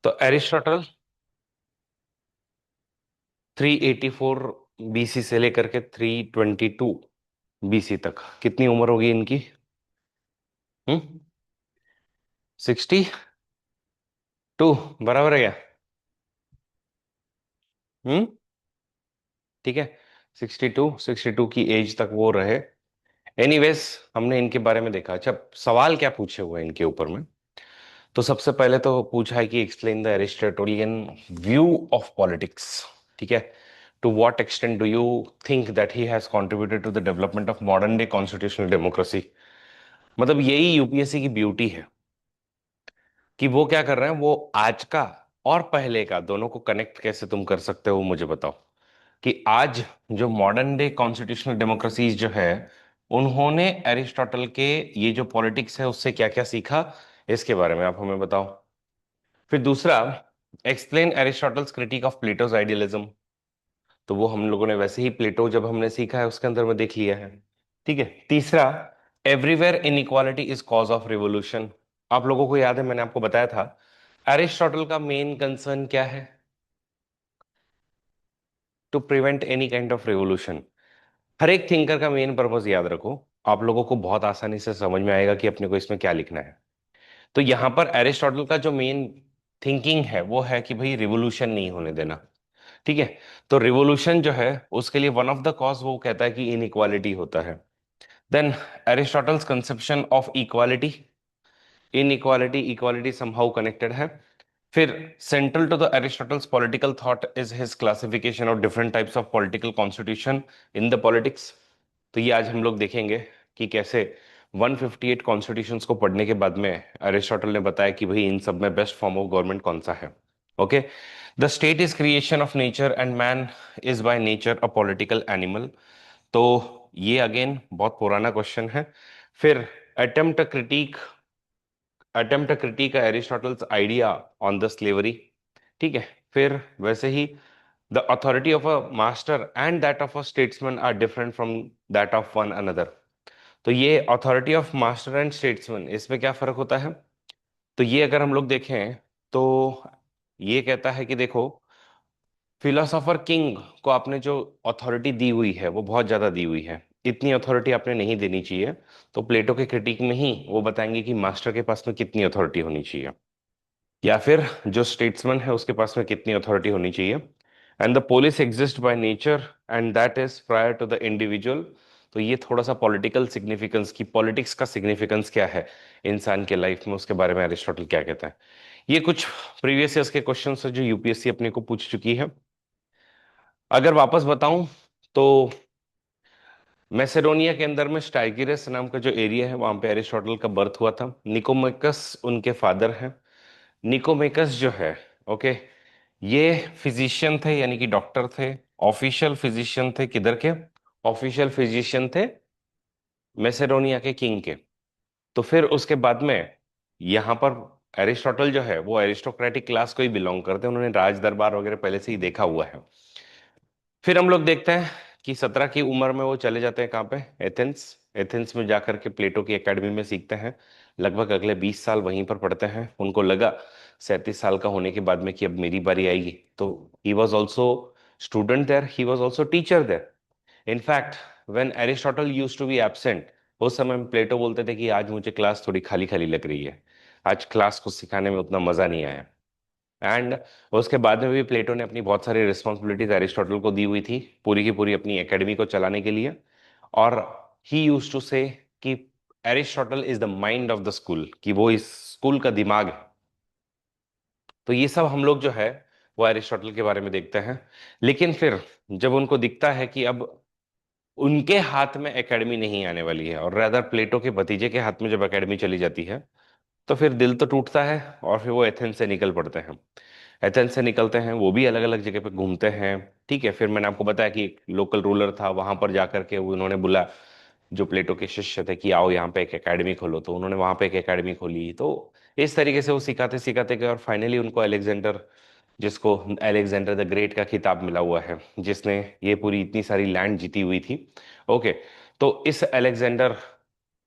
तो Aristotle 384 BC से लेकर के 322 बीसी तक कितनी उम्र होगी इनकी? 62 बराबर है क्या? हम्म। ठीक है। 62 की एज तक वो रहे। एनीवेज, हमने इनके बारे में देखा। अच्छा, सवाल क्या पूछे हुए हैं इनके ऊपर में? तो सबसे पहले तो पूछा है कि explain the Aristotelian view of politics. ठीक है। To what extent do you think that he has contributed to the development of modern day constitutional democracy. मतलब यही यूपीएससी की ब्यूटी है कि वो क्या कर रहे हैं, वो आज का और पहले का दोनों को कनेक्ट कैसे तुम कर सकते हो, मुझे बताओ। कि आज जो मॉडर्न डे कॉन्स्टिट्यूशनल डेमोक्रेसीज जो है, उन्होंने एरिस्टोटल के ये जो पॉलिटिक्स है उससे क्या क्या सीखा, इसके बारे में आप हमें बताओ। फिर दूसरा, explain Aristotle's critic of Plato's idealism. तो वो हम लोगों ने वैसे ही प्लेटो जब हमने सीखा है उसके अंदर में देख लिया है। ठीक है। तीसरा, everywhere inequality is cause of revolution. आप लोगों को याद है मैंने आपको बताया था एरिस्टोटल का मेन कंसर्न क्या है? To prevent any kind of revolution. हर एक थिंकर का मेन पर्पस याद रखो, आप लोगों को बहुत आसानी से समझ में आएगा कि अपने को इसमें क्या लिखना है। तो यहां पर एरिस्टोटल का जो मेन थिंकिंग है वो है कि भाई रिवोल्यूशन नहीं होने देना। ठीक है। तो रिवोल्यूशन जो है उसके लिए वन ऑफ द कॉज वो कहता है कि इनइक्वालिटी होता है। Then Aristotle's conception of equality, inequality equality somehow connected है। फिर central to the Aristotle's political thought is his classification of different types of political constitution in the politics. तो ये आज हम लोग देखेंगे कि कैसे 158 कॉन्स्टिट्यूशंस को पढ़ने के बाद में अरिस्टोटल ने बताया कि भाई इन सब में बेस्ट फॉर्म ऑफ गवर्नमेंट कौन सा है। Okay. The state is creation of nature and man is by nature a political animal. तो ये अगेन बहुत पुराना क्वेश्चन है। फिर attempt critique, attempt critique Aristotle's idea on the slavery. ठीक है। फिर वैसे ही the authority of a master and that of a statesman are different from that of one another. तो ये authority of master and statesman, इसमें क्या फर्क होता है? तो ये अगर हम लोग देखें तो ये कहता है कि देखो, फिलोसोफर किंग को आपने जो अथॉरिटी दी हुई है वो बहुत ज्यादा दी हुई है, इतनी अथॉरिटी आपने नहीं देनी चाहिए। तो प्लेटो के क्रिटिक में ही वो बताएंगे कि मास्टर के पास में कितनी अथॉरिटी होनी चाहिए, या फिर जो स्टेट्समैन है उसके पास में कितनी अथॉरिटी होनी चाहिए। And the polis exist by nature and that is prior to the individual. तो ये थोड़ा सा पॉलिटिकल सिग्निफिकेंस की, पॉलिटिक्स का सिग्निफिकेंस क्या है इंसान के लाइफ में, उसके बारे में अरिस्टोटल क्या कहता है। ये कुछ प्रीवियस ईयर्स के क्वेश्चन है जो यूपीएससी अपने को पूछ चुकी है। अगर वापस बताऊं तो मैसेडोनिया के अंदर में स्टाइगिरस नाम का जो एरिया है वहां पे एरिस्टोटल का बर्थ हुआ था। निकोमेकस उनके फादर हैं। निकोमेकस जो है, ओके, ये फिजिशियन थे यानी कि डॉक्टर थे। ऑफिशियल फिजिशियन थे किधर के? ऑफिशियल फिजिशियन थे मैसेडोनिया के किंग के। तो फिर उसके बाद में यहाँ पर एरिस्टोटल जो है वो एरिस्टोक्रेटिक क्लास को ही बिलोंग करते हैं, उन्होंने राज दरबार वगैरह पहले से ही देखा हुआ है। फिर हम लोग देखते हैं कि 17 की उम्र में वो चले जाते हैं कहाँ पे? एथेंस। एथेंस में जाकर के प्लेटो की एकेडमी में सीखते हैं। लगभग अगले 20 साल वहीं पर पढ़ते हैं। उनको लगा 37 साल का होने के बाद में कि अब मेरी बारी आएगी। तो he was also student there, he was also teacher there. In fact when Aristotle used to be absent, उस समय में प्लेटो बोलते थे कि आज मुझे क्लास थोड़ी खाली खाली लग रही है, आज क्लास को सिखाने में उतना मजा नहीं आया। एंड उसके बाद में भी प्लेटो ने अपनी बहुत सारी रिस्पॉन्सिबिलिटीज एरिस्टोटल को दी हुई थी, पूरी की पूरी अपनी एकेडमी को चलाने के लिए। और ही यूज टू से कि Aristotle is the mind of the school, कि वो इस स्कूल का दिमाग है। तो ये सब हम लोग जो है वो एरिस्टोटल के बारे में देखते हैं। लेकिन फिर जब उनको दिखता है कि अब उनके हाथ में एकेडमी नहीं आने वाली है और रादर प्लेटो के भतीजे के हाथ में जब एकेडमी चली जाती है, तो फिर दिल तो टूटता है और फिर वो एथेंस से निकल पड़ते हैं। एथेंस से निकलते हैं, वो भी अलग अलग जगह पे घूमते हैं। ठीक है। फिर मैंने आपको बताया कि एक लोकल रूलर था, वहां पर जाकर के उन्होंने बोला जो प्लेटो के शिष्य थे कि आओ यहाँ पे एक एकेडमी खोलो, तो उन्होंने वहां पे एक एकेडमी खोली। तो इस तरीके से वो सिखाते सिखाते गए और फाइनली उनको अलेक्जेंडर, जिसको अलेक्जेंडर द ग्रेट का खिताब मिला हुआ है, जिसने ये पूरी इतनी सारी लैंड जीती हुई थी। ओके। तो इस अलेक्जेंडर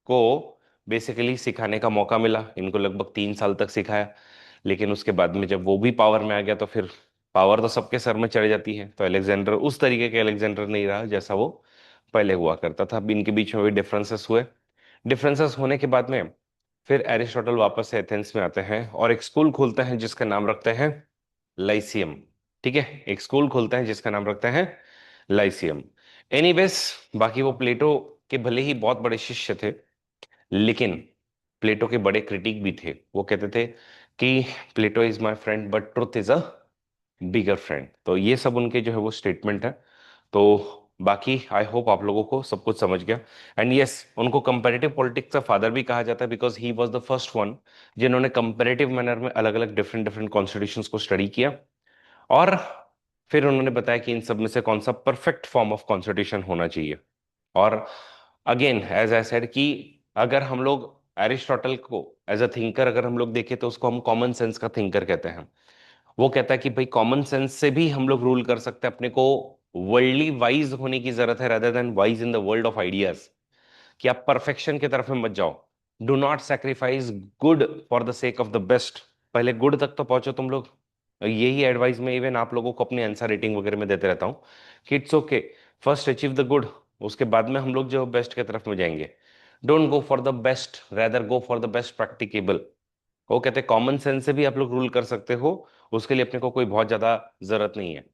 को बेसिकली सिखाने का मौका मिला, इनको लगभग 3 साल तक सिखाया। लेकिन उसके बाद में जब वो भी पावर में आ गया तो फिर पावर तो सबके सर में चढ़ जाती है। तो अलेक्जेंडर उस तरीके के अलेक्जेंडर नहीं रहा जैसा वो पहले हुआ करता था। अब इनके बीच में भी डिफरेंसेस हुए। डिफरेंसेस होने के बाद में फिर एरिस्टोटल वापस से एथेंस में आते हैं और एक स्कूल खोलते हैं जिसका नाम रखते हैं लाइसियम। ठीक है, एक स्कूल खोलते हैं जिसका नाम रखते हैं लाइसियम। एनीवेज, बाकी वो प्लेटो के भले ही बहुत बड़े शिष्य थे, लेकिन प्लेटो के बड़े क्रिटिक भी थे। वो कहते थे कि Plato is my friend but truth is a bigger friend. तो ये सब उनके जो है वो स्टेटमेंट है। तो बाकी आई होप आप लोगों को सब कुछ समझ गया। एंड यस, उनको कंपैरेटिव पॉलिटिक्स का फादर भी कहा जाता है because he was the first one जिन्होंने कंपैरेटिव मैनर में अलग अलग डिफरेंट डिफरेंट कॉन्स्टिट्यूशंस को स्टडी किया। और फिर उन्होंने बताया कि इन सब में से कौन सा परफेक्ट फॉर्म ऑफ कॉन्स्टिट्यूशन होना चाहिए। और अगेन एज आई सेड कि अगर हम लोग एरिस्टोटल को एज अ थिंकर अगर हम लोग देखें तो उसको हम कॉमन सेंस का थिंकर कहते हैं। वो कहता है कि भाई कॉमन सेंस से भी हम लोग रूल कर सकते हैं अपने को। वर्ल्डली वाइज होने की जरूरत है rather than wise in the world of ideas. कि आप परफेक्शन की तरफ में मत जाओ। Do not sacrifice good for the sake of the best. पहले गुड तक तो पहुंचो तुम लोग। यही एडवाइस मैं इवन आप लोगों को अपने आंसर रेटिंग वगैरह में देते रहता हूँ कि it's okay, first achieve the good, उसके बाद में हम लोग जो बेस्ट की तरफ में जाएंगे। Don't go for the best, rather go for the best practicable. वो कहते हैं कॉमन सेंस से भी आप लोग रूल कर सकते हो, उसके लिए अपने को कोई बहुत ज्यादा जरूरत नहीं है।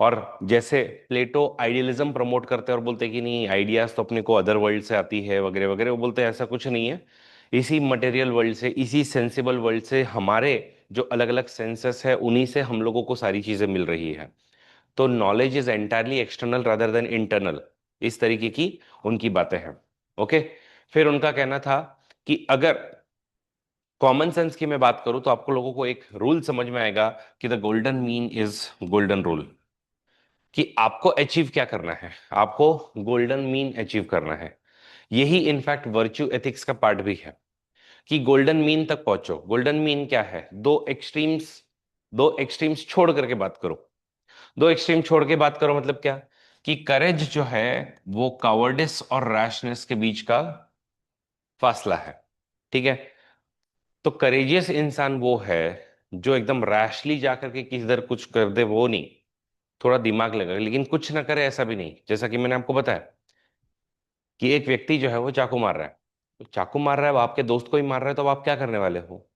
और जैसे प्लेटो आइडियलिज्म प्रमोट करते हैं और बोलते हैं कि नहीं आइडियाज तो अपने को अदर वर्ल्ड से आती है वगैरह वगैरह, वो बोलते हैं ऐसा कुछ नहीं है। इसी मटेरियल वर्ल्ड से, इसी सेंसिबल वर्ल्ड से हमारे जो अलग अलग सेंसेस है उन्हीं से हम लोगों को सारी चीजें मिल रही है। तो knowledge is entirely external rather than internal. इस तरीके की उनकी बातें हैं। ओके। फिर उनका कहना था कि अगर कॉमन सेंस की मैं बात करूं तो आपको लोगों को एक रूल समझ में आएगा कि the golden mean is golden rule. कि आपको अचीव क्या करना है, आपको गोल्डन मीन अचीव करना है। यही इनफैक्ट वर्च्यू एथिक्स का पार्ट भी है कि गोल्डन मीन तक पहुंचो। गोल्डन मीन क्या है? दो एक्सट्रीम्स छोड़ करके बात करो। दो एक्सट्रीम छोड़ के बात करो मतलब क्या? कि करेज जो है वो कावर्डिस और रैशनेस के बीच का फासला है। ठीक है। तो करेजियस इंसान वो है जो एकदम रैशली जाकर के किसी इधर कुछ कर दे, वो नहीं। थोड़ा दिमाग लगा लेकिन कुछ ना करे ऐसा भी नहीं। जैसा कि मैंने आपको बताया कि एक व्यक्ति जो है वो चाकू मार रहा है, तो चाकू मार रहा है, वो आपके दोस्त को ही मार रहा है, तो अब आप क्या करने वाले हो?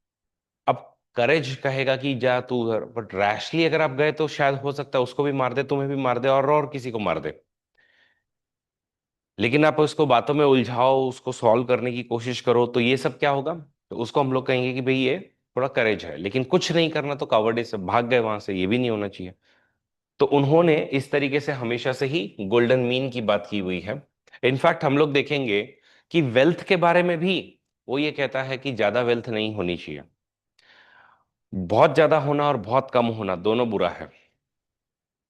अब करेज कहेगा कि जा तू उधर, बट रैशली अगर आप गए तो शायद हो सकता है उसको भी मार दे, तुम्हें भी मार दे, और किसी को मार दे। लेकिन आप उसको बातों में उलझाओ, उसको सॉल्व करने की कोशिश करो, तो ये सब क्या होगा? तो उसको हम लोग कहेंगे कि भाई ये थोड़ा करेज है। लेकिन कुछ नहीं करना तो कावर्डिस से भाग गए वहां से, ये भी नहीं होना चाहिए। तो उन्होंने इस तरीके से हमेशा से ही गोल्डन मीन की बात की हुई है। इनफैक्ट हम लोग देखेंगे कि वेल्थ के बारे में भी वो ये कहता है कि ज्यादा वेल्थ नहीं होनी चाहिए। बहुत ज्यादा होना और बहुत कम होना दोनों बुरा है।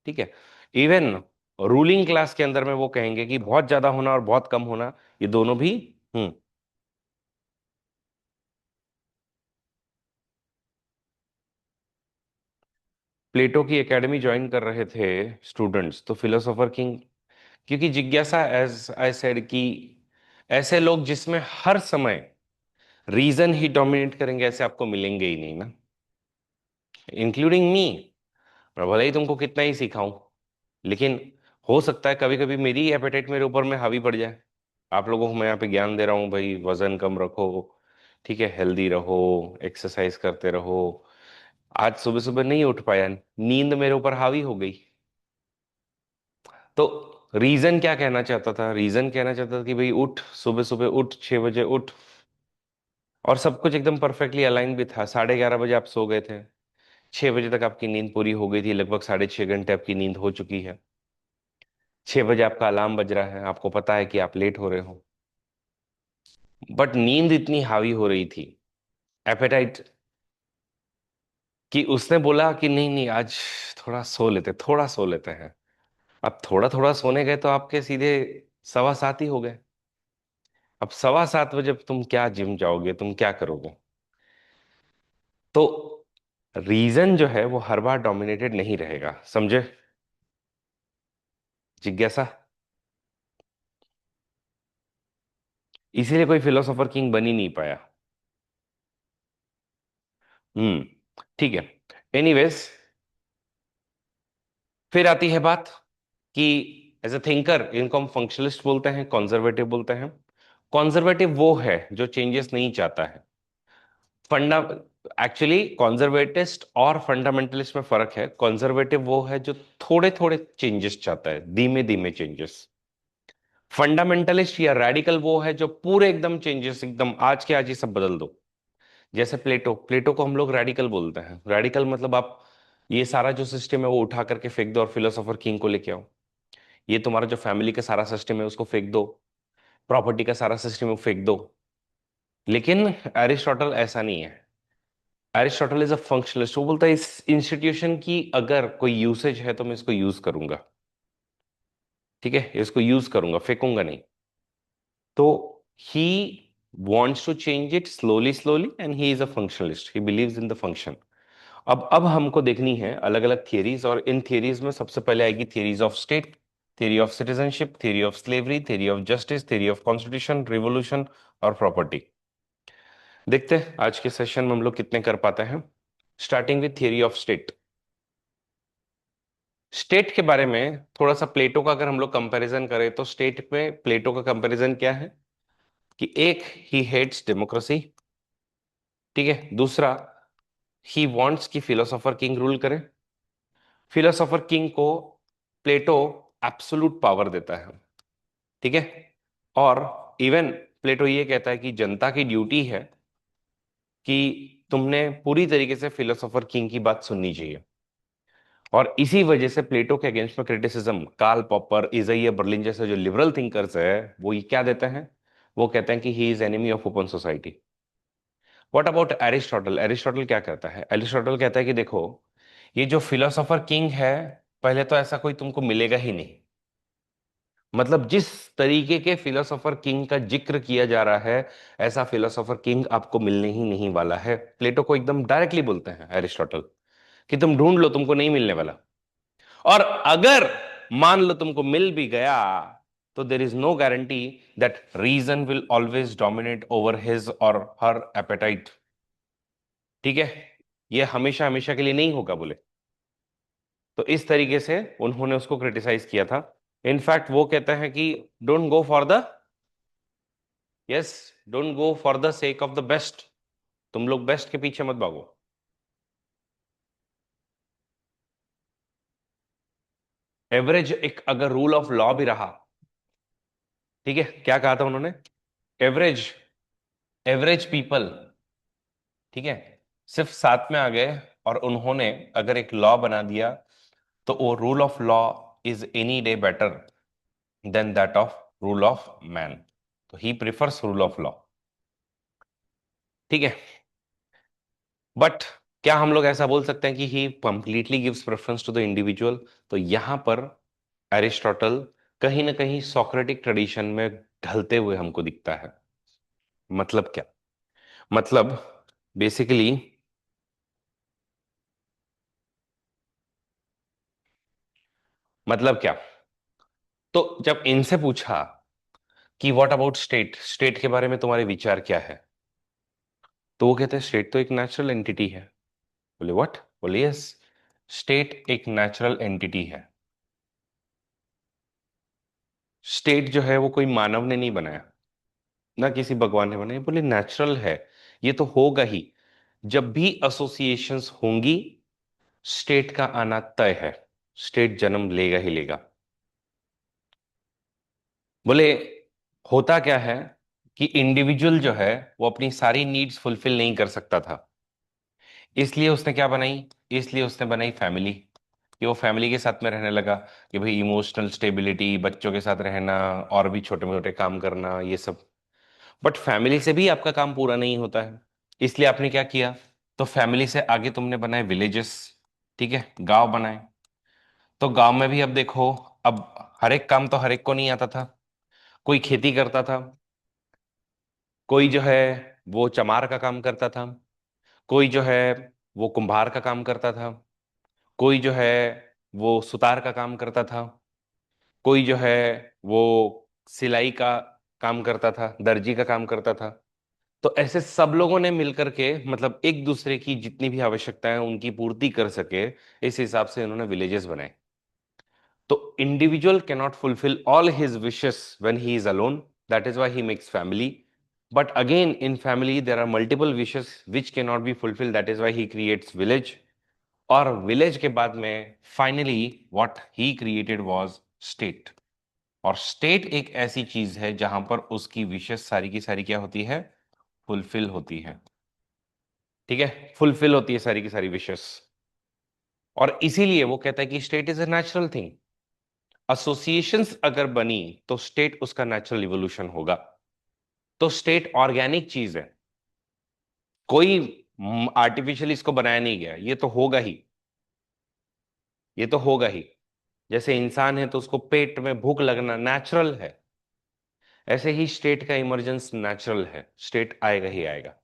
ठीक है। इवन रूलिंग क्लास के अंदर में वो कहेंगे कि बहुत ज्यादा होना और बहुत कम होना, ये दोनों भी। हम्म। प्लेटो की एकेडमी ज्वाइन कर रहे थे स्टूडेंट्स तो फिलोसोफर किंग, क्योंकि जिज्ञासा एज आई सेड कि ऐसे लोग जिसमें हर समय रीजन ही डोमिनेट करेंगे ऐसे आपको मिलेंगे ही नहीं ना, इंक्लूडिंग मी। मैं भले ही तुमको कितना ही सिखाऊं, लेकिन हो सकता है कभी कभी मेरी एपेटाइट मेरे ऊपर में हावी पड़ जाए। आप लोगों को मैं यहाँ पे ज्ञान दे रहा हूँ भाई, वजन कम रखो, ठीक है, हेल्दी रहो, एक्सरसाइज करते रहो। आज सुबह सुबह नहीं उठ पाया, नींद मेरे ऊपर हावी हो गई। तो रीजन क्या कहना चाहता था? रीजन कहना चाहता था कि भाई उठ, सुबह सुबह उठ, 6 बजे उठ। और सब कुछ एकदम परफेक्टली अलाइन भी था। 11:30 बजे आप सो गए थे, 6 बजे तक आपकी नींद पूरी हो गई थी, लगभग 6.5 घंटे आपकी नींद हो चुकी है। 6 बजे आपका अलार्म बज रहा है, आपको पता है कि आप लेट हो रहे हो, बट नींद इतनी हावी हो रही थी, एपेटाइट, कि उसने बोला कि नहीं नहीं आज थोड़ा सो लेते, थोड़ा सो लेते हैं। अब थोड़ा थोड़ा सोने गए तो आपके सीधे 7:15 ही हो गए। अब 7:15 बजे तुम क्या जिम जाओगे, तुम क्या करोगे? तो रीजन जो है वो हर बार डोमिनेटेड नहीं रहेगा, समझे? जिज्ञासा। इसीलिए कोई फिलोसोफर किंग बन ही नहीं पाया। हम्म। ठीक है। एनीवेज, फिर आती है बात कि एज अ थिंकर इनको हम फंक्शनलिस्ट बोलते हैं, कंजर्वेटिव बोलते हैं। कंजर्वेटिव वो है जो चेंजेस नहीं चाहता है। फंडा एक्चुअली कॉन्जर्वेटिस्ट और फंडामेंटलिस्ट में फर्क है। कॉन्जर्वेटिव वो है जो थोड़े थोड़े चेंजेस चाहता है, धीमे धीमे चेंजेस। फंडामेंटलिस्ट या रेडिकल वो है जो पूरे एकदम चेंजेस, एकदम आज के आज ही सब बदल दो। जैसे प्लेटो, प्लेटो को हम लोग रेडिकल बोलते हैं। रेडिकल मतलब आप ये सारा जो सिस्टम है वो उठा करके फेंक दो और फिलोसोफर किंग को लेके आओ। ये तुम्हारा जो फैमिली का सारा सिस्टम है उसको फेंक दो, प्रॉपर्टी का सारा सिस्टम है वो फेंक दो। लेकिन एरिस्टोटल ऐसा नहीं है। Aristotle is a functionalist. वो बोलता है इस इंस्टीट्यूशन की अगर कोई यूसेज है तो मैं इसको यूज करूंगा। ठीक है, इसको यूज करूंगा, फेंकूंगा नहीं। तो ही wants to change it slowly slowly and he is a functionalist, he believes in the function। अब हमको देखनी है अलग अलग थियरीज, और इन थियरीज में सबसे पहले आएगी theories of state, theory of citizenship, theory of slavery, theory of justice, theory of constitution, revolution और प्रॉपर्टी। देखते हैं आज के सेशन में हम लोग कितने कर पाते हैं। Starting with theory of state. State के बारे में थोड़ा सा प्लेटो का अगर हम लोग कंपैरिजन करें तो स्टेट में प्लेटो का कंपैरिजन क्या है कि एक, ही हेट्स डेमोक्रेसी। ठीक है। दूसरा, ही वांट्स कि फिलोसोफर किंग रूल करे। फिलोसोफर किंग को प्लेटो एब्सोल्यूट पावर देता है। ठीक है। और इवन प्लेटो ये कहता है कि जनता की ड्यूटी है कि तुमने पूरी तरीके से फिलोसोफर किंग की बात सुननी चाहिए। और इसी वजह से प्लेटो के अगेंस्ट में क्रिटिसिज्म, कार्ल पॉपर, इजाइया बर्लिन जैसे जो लिबरल थिंकर्स है वो ये क्या देते हैं, वो कहते हैं कि he is enemy of open society. What about Aristotle? Aristotle क्या कहता है? एरिस्टोटल कहता है कि देखो, ये जो फिलोसोफर किंग है, पहले तो ऐसा कोई तुमको मिलेगा ही नहीं। मतलब जिस तरीके के फिलोसोफर किंग का जिक्र किया जा रहा है, ऐसा फिलोसोफर किंग आपको मिलने ही नहीं वाला है। प्लेटो को एकदम डायरेक्टली बोलते हैं एरिस्टोटल कि तुम ढूंढ लो, तुमको नहीं मिलने वाला। और अगर मान लो तुमको मिल भी गया तो there is no guarantee that reason will always dominate over his और हर एपेटाइट। ठीक है, ये हमेशा हमेशा के लिए नहीं होगा बोले। तो इस तरीके से उन्होंने उसको क्रिटिसाइज किया था। इनफैक्ट वो कहते हैं कि don't go for the, yes, don't go for the sake of the best. तुम लोग बेस्ट के पीछे मत भागो। एवरेज एक अगर रूल ऑफ लॉ भी रहा, ठीक है, क्या कहा था उन्होंने? एवरेज, एवरेज पीपल, ठीक है, सिर्फ साथ में आ गए और उन्होंने अगर एक लॉ बना दिया तो वो rule of law is any day better than that of rule of man. तो ही प्रिफर्स रूल ऑफ लॉ। ठीक है। बट क्या हम लोग ऐसा बोल सकते हैं कि he completely gives preference to the individual? तो यहां पर एरिस्टोटल कहीं ना कहीं सॉक्रेटिक ट्रेडिशन में ढलते हुए हमको दिखता है। मतलब क्या? मतलब बेसिकली, मतलब क्या? तो जब इनसे पूछा कि व्हाट अबाउट स्टेट, स्टेट के बारे में तुम्हारे विचार क्या है, तो वो कहते हैं स्टेट तो एक नेचुरल एंटिटी है। बोले व्हाट? बोले यस, स्टेट एक नेचुरल एंटिटी है। स्टेट जो है वो कोई मानव ने नहीं बनाया, ना किसी भगवान ने बनाया। बोले नेचुरल है, ये तो होगा ही। जब भी एसोसिएशंस होंगी, स्टेट का आना तय है। स्टेट जन्म लेगा ही लेगा। बोले होता क्या है कि इंडिविजुअल जो है वो अपनी सारी नीड्स फुलफिल नहीं कर सकता था, इसलिए उसने क्या बनाई? इसलिए उसने बनाई फैमिली, कि वो फैमिली के साथ में रहने लगा, कि भाई इमोशनल स्टेबिलिटी, बच्चों के साथ रहना, और भी छोटे मोटे काम करना, ये सब। बट फैमिली से भी आपका काम पूरा नहीं होता है, इसलिए आपने क्या किया? तो फैमिली से आगे तुमने बनाए विलेजेस। ठीक है, गांव बनाए। तो गांव में भी अब देखो, अब हर एक काम तो हर एक को नहीं आता था। कोई खेती करता था, कोई जो है वो चमार का काम करता था, कोई जो है वो कुंभार का काम करता था, कोई जो है वो सुतार का काम करता था, कोई जो है वो सिलाई का काम करता था, दर्जी का काम करता था। तो ऐसे सब लोगों ने मिलकर के मतलब एक दूसरे की जितनी भी आवश्यकताएं हैं, उनकी पूर्ति कर सके, इस हिसाब से उन्होंने विलेजेस बनाए। तो individual cannot fulfil all his wishes when he is alone, that is why he makes family. But again in family there are multiple wishes which can not be fulfil, that is why he creates village. और village के बाद में finally what he created was state. और state एक ऐसी चीज है जहां पर उसकी विशेष सारी की सारी क्या होती है, फुलफिल होती है। ठीक है, फुलफिल होती है सारी की सारी विशेष। और इसीलिए वो कहता है कि state is a natural thing. Associations अगर बनी तो स्टेट उसका नेचुरल इवोल्यूशन होगा। तो स्टेट ऑर्गेनिक चीज है, कोई आर्टिफिशियल इसको बनाया नहीं गया, ये तो होगा ही, ये तो होगा ही। जैसे इंसान है तो उसको पेट में भूख लगना नेचुरल है, ऐसे ही स्टेट का इमर्जेंस नेचुरल है, स्टेट आएगा ही आएगा।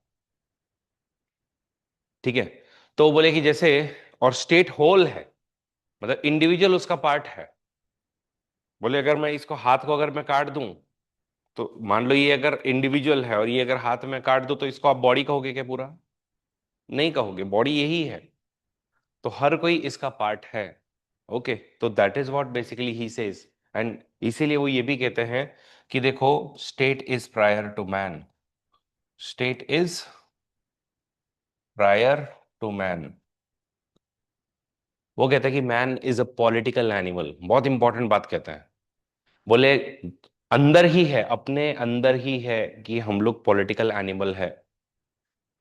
ठीक है। तो वो बोले कि जैसे, और स्टेट होल है, मतलब इंडिविजुअल उसका पार्ट है। बोले अगर मैं इसको हाथ को अगर मैं काट दूं, तो मान लो ये अगर इंडिविजुअल है और ये अगर हाथ में काट दो, तो इसको आप बॉडी कहोगे क्या पूरा? नहीं कहोगे, बॉडी यही है। तो हर कोई इसका पार्ट है। ओके, तो that is what basically he says. And इसीलिए वो ये भी कहते हैं कि देखो, state is prior to man, state is prior to man. वो कहता है कि man is a political animal, बहुत इंपॉर्टेंट बात कहता है। बोले अंदर ही है, अपने अंदर ही है कि हम लोग पॉलिटिकल एनिमल है,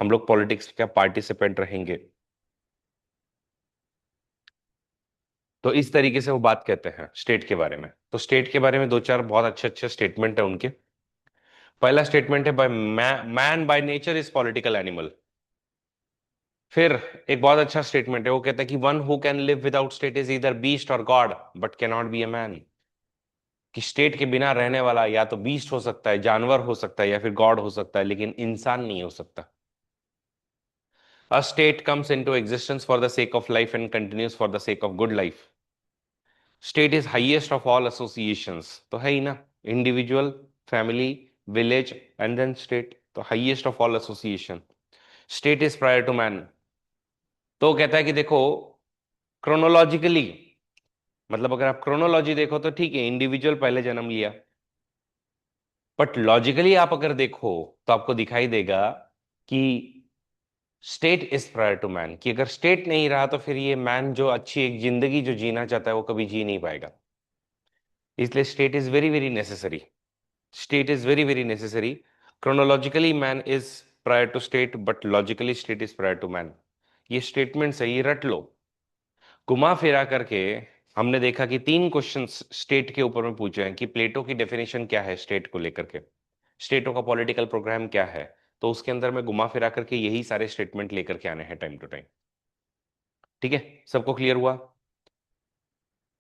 हम लोग पॉलिटिक्स का पार्टिसिपेंट रहेंगे। तो इस तरीके से वो बात कहते हैं स्टेट के बारे में। तो स्टेट के बारे में दो चार बहुत अच्छे अच्छे स्टेटमेंट है उनके। पहला स्टेटमेंट है, by man by nature is political animal. फिर एक बहुत अच्छा स्टेटमेंट है, वो कहता है कि one who can live without state is इधर beast or god but can not be a man. कि स्टेट के बिना रहने वाला या तो बीस्ट हो सकता है, जानवर हो सकता है, या फिर गॉड हो सकता है, लेकिन इंसान नहीं हो सकता। A state comes into existence for the sake of life and continues for the sake of good life. State is highest of all associations, तो है ही ना, individual, family, village and then state, तो highest of all association. State is prior to man. तो वो कहता है कि देखो, क्रोनोलॉजिकली, मतलब अगर आप क्रोनोलॉजी देखो तो ठीक है, इंडिविजुअल पहले जन्म लिया। बट लॉजिकली आप अगर देखो तो आपको दिखाई देगा कि state is prior to man, कि अगर स्टेट नहीं रहा तो फिर ये मैन जो अच्छी एक जिंदगी जो जीना चाहता है वो कभी जी नहीं पाएगा। इसलिए state is very very necessary, state is very very necessary. Chronologically man is prior to state but logically state is prior to man. ये स्टेटमेंट है, ये रट लो। घुमा फिरा करके हमने देखा कि तीन क्वेश्चंस स्टेट के ऊपर में पूछे हैं कि प्लेटो की डेफिनेशन क्या है स्टेट को लेकर के, स्टेटों का पॉलिटिकल प्रोग्राम क्या है। तो उसके अंदर में घुमा फिरा करके यही सारे स्टेटमेंट लेकर के आने हैं टाइम टू टाइम। ठीक है, सबको क्लियर हुआ?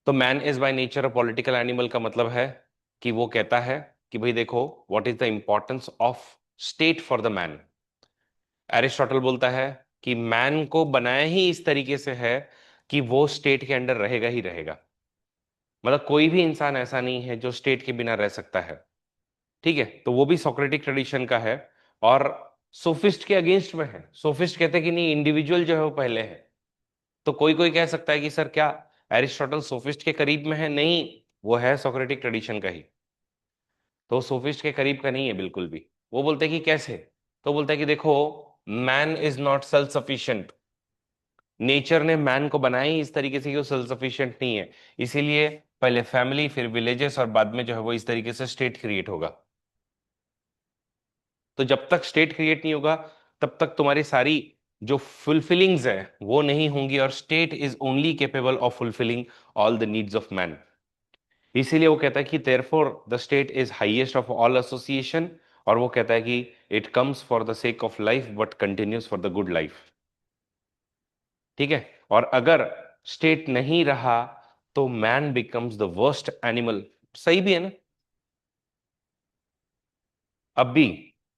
तो man is by nature a political animal का मतलब है कि वो कहता है कि भाई देखो, what is the importance of state for the man. Aristotle बोलता है कि मैन को बनाया ही इस तरीके से है कि वो स्टेट के अंडर रहेगा ही रहेगा। मतलब कोई भी इंसान ऐसा नहीं है जो स्टेट के बिना रह सकता है। ठीक है, तो वो भी सोक्रेटिक ट्रेडिशन का है। और सोफिस्ट के अगेंस्ट में है। सोफिस्ट कहते हैं कि नहीं, इंडिविजुअल जो है वो पहले है। तो कोई कोई कह सकता है कि सर क्या एरिस्टोटल सोफिस्ट के करीब में है? नहीं, वो है सोक्रेटिक ट्रेडिशन का ही। तो सोफिस्ट के करीब का नहीं है बिल्कुल भी। वो बोलते हैं कि कैसे? तो बोलते हैं कि देखो, man is not self sufficient. Nature ने मैन को बनाया ही इस तरीके से कि वो सेल्फ सफिशिएंट नहीं है। इसीलिए पहले फैमिली, फिर विलेजेस, और बाद में जो है वो इस तरीके से स्टेट क्रिएट होगा। तो जब तक स्टेट क्रिएट नहीं होगा तब तक तुम्हारी सारी जो फुलफिलिंग्स है वो नहीं होंगी, और state is only capable of fulfilling all the needs of man. इसीलिए वो कहता है कि therefore the state is highest of all association. और वो कहता है कि it comes for the sake of life but continuous for the good life. ठीक है। और अगर स्टेट नहीं रहा तो man becomes the worst animal. सही भी है ना? अब भी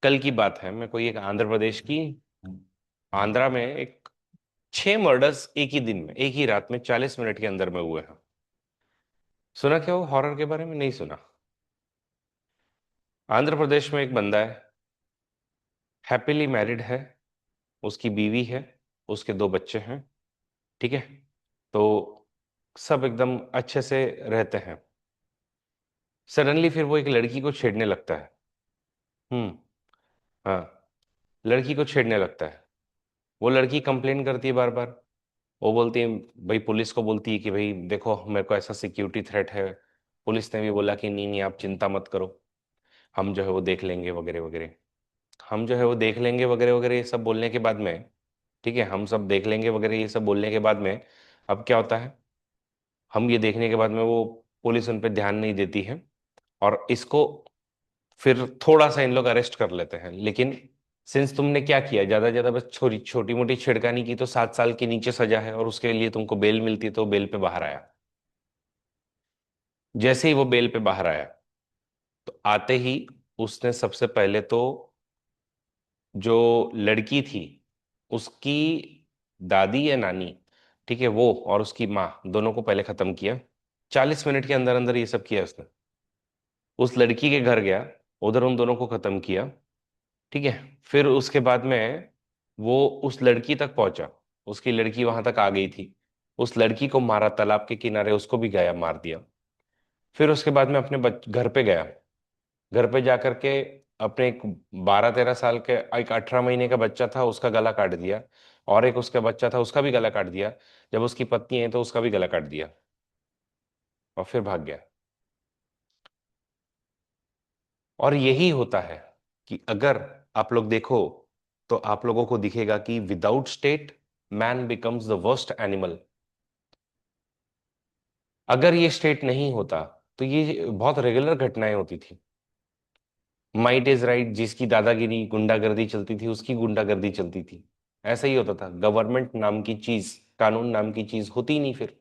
कल की बात है, मैं कोई एक आंध्र प्रदेश की, आंध्रा में एक 6 मर्डर्स एक ही दिन में, एक ही रात में 40 मिनट के अंदर में हुए हैं। सुना क्या वो हॉरर के बारे में? नहीं सुना। आंध्र प्रदेश में एक बंदा है, हैप्पीली मैरिड है, उसकी बीवी है, उसके दो बच्चे हैं। ठीक है। तो सब एकदम अच्छे से रहते हैं। सडनली फिर वो एक लड़की को छेड़ने लगता है। हम्म। हाँ, लड़की को छेड़ने लगता है। वो लड़की कंप्लेन करती है बार बार। वो बोलती है, भाई पुलिस को बोलती है कि भाई देखो मेरे को ऐसा सिक्योरिटी थ्रेट है। पुलिस ने भी बोला कि नहीं नहीं आप चिंता मत करो, हम जो है वो देख लेंगे वगैरह वगैरह। हम जो है वो देख लेंगे वगैरह वगैरह ये सब बोलने के बाद में, ठीक है, हम सब देख लेंगे वगैरह ये सब बोलने के बाद में, अब क्या होता है, हम ये देखने के बाद में वो पुलिस उन पर ध्यान नहीं देती है, और इसको फिर थोड़ा सा इन लोग अरेस्ट कर लेते हैं। लेकिन सिंस तुमने क्या किया, ज्यादा ज्यादा बस छोटी छोटी मोटी छिड़कानी की, तो 7 साल के नीचे सजा है, और उसके लिए तुमको बेल मिलती है, तो बेल पे बाहर आया। जैसे ही वो बेल पे बाहर आया, तो आते ही उसने सबसे पहले तो जो लड़की थी उसकी दादी या नानी, ठीक है, वो और उसकी माँ दोनों को पहले खत्म किया। 40 मिनट के अंदर अंदर ये सब किया उसने। उस लड़की के घर गया, उधर उन दोनों को खत्म किया। ठीक है। फिर उसके बाद में वो उस लड़की तक पहुंचा। उसकी लड़की वहां तक आ गई थी। उस लड़की को मारा तालाब के किनारे, उसको भी गया मार दिया। फिर उसके बाद में अपने घर पे गया। घर पे जा करके अपने एक 12-13 साल के, एक 18 महीने का बच्चा था उसका गला काट दिया। और एक उसका बच्चा था उसका भी गला काट दिया। जब उसकी पत्नी है तो उसका भी गला काट दिया, और फिर भाग गया। और यही होता है कि अगर आप लोग देखो, तो आप लोगों को दिखेगा कि without state man becomes the worst animal. अगर ये स्टेट नहीं होता तो ये बहुत रेगुलर घटनाएं होती थी। माइट इज राइट, जिसकी दादागिरी गुंडागर्दी चलती थी उसकी गुंडागर्दी चलती थी। ऐसा ही होता था। गवर्नमेंट नाम की चीज, कानून नाम की चीज होती ही नहीं फिर।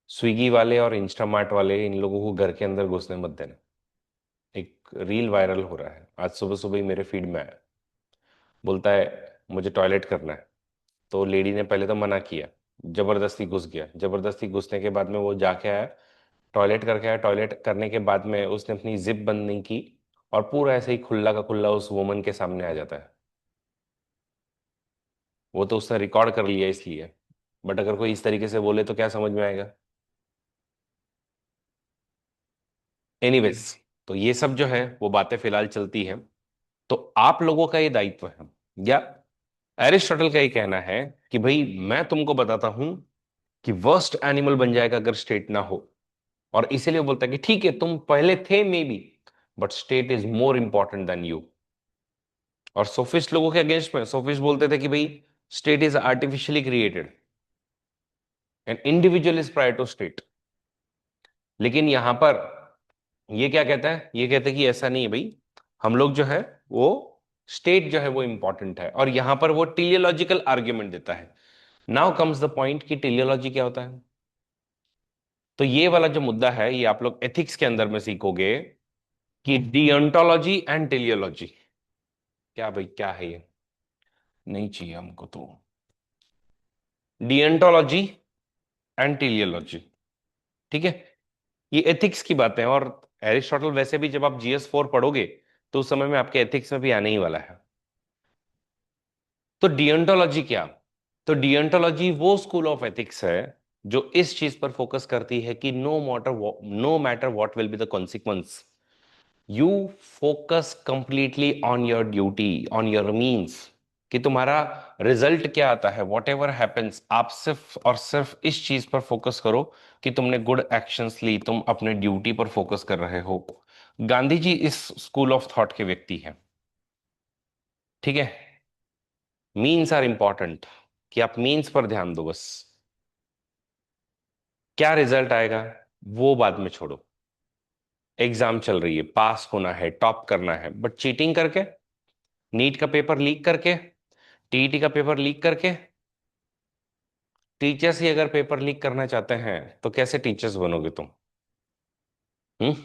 स्विगी वाले और इंस्टामार्ट वाले, इन लोगों को घर के अंदर घुसने मत देना। एक रील वायरल हो रहा है, आज सुबह सुबह ही मेरे फीड में आया। बोलता है मुझे टॉयलेट करना है। तो लेडी ने पहले तो मना किया, जबरदस्ती घुस गया। जबरदस्ती घुसने के बाद में वो जाके आया, टॉयलेट करके आया। टॉयलेट करने के बाद में उसने अपनी जिप बंद नहीं की, और पूरा ऐसे ही खुला का खुला उस वुमन के सामने आ जाता है। वो तो उसने रिकॉर्ड कर लिया इसलिए। बट अगर कोई इस तरीके से बोले तो क्या समझ में आएगा। एनीवेज, तो ये सब जो है वो बातें फिलहाल चलती हैं। तो आप लोगों का ये दायित्व है, या एरिस्टोटल का ये कहना है कि भाई मैं तुमको बताता हूं कि वर्स्ट एनिमल बन जाएगा अगर स्टेट ना हो। और इसीलिए वो बोलता है कि ठीक है तुम पहले थे maybe, but state is more important than you. और सोफिस्ट लोगों के अगेंस्ट में सोफिस्ट बोलते थे कि भाई state is artificially created and individual is prior to state. लेकिन यहां पर ये क्या कहता है, ये कहता है कि ऐसा नहीं है भाई, हम लोग जो है वो स्टेट जो है वो इंपॉर्टेंट है। और यहां पर वो टेलियोलॉजिकल आर्ग्यूमेंट देता है। नाउ कम्स द पॉइंट कि टेलियोलॉजी क्या होता है। तो ये वाला जो मुद्दा है ये आप लोग एथिक्स के अंदर में सीखोगे कि डियोंटोलॉजी एंड टेलियोलॉजी। क्या भाई क्या है ये, नहीं चाहिए हमको तो। डियोंटोलॉजी एंड टेलियोलॉजी, ठीक है, ये एथिक्स की बातें हैं। और एरिस्टोटल वैसे भी जब आप GS4 पढ़ोगे तो उस समय में आपके एथिक्स में भी आने ही वाला है। तो डियोंटोलॉजी क्या, तो डियोंटोलॉजी वो स्कूल ऑफ एथिक्स है जो इस चीज पर फोकस करती है कि no matter what will be the consequence, you focus completely on your duty, on your means. कि तुम्हारा रिजल्ट क्या आता है, वॉट एवर हैपन्स, आप सिर्फ और सिर्फ इस चीज पर फोकस करो कि तुमने गुड एक्शंस ली, तुम अपने ड्यूटी पर फोकस कर रहे हो। गांधी जी इस स्कूल ऑफ थॉट के व्यक्ति हैं। ठीक है। मीन्स आर इंपॉर्टेंट, कि आप मीन्स पर ध्यान दो बस। क्या रिजल्ट आएगा वो बाद में छोड़ो। एग्जाम चल रही है, पास होना है, टॉप करना है, बट चीटिंग करके, नीट का पेपर लीक करके, टीईटी का पेपर लीक करके, टीचर्स ही अगर पेपर लीक करना चाहते हैं तो कैसे टीचर्स बनोगे तुम। हम्म।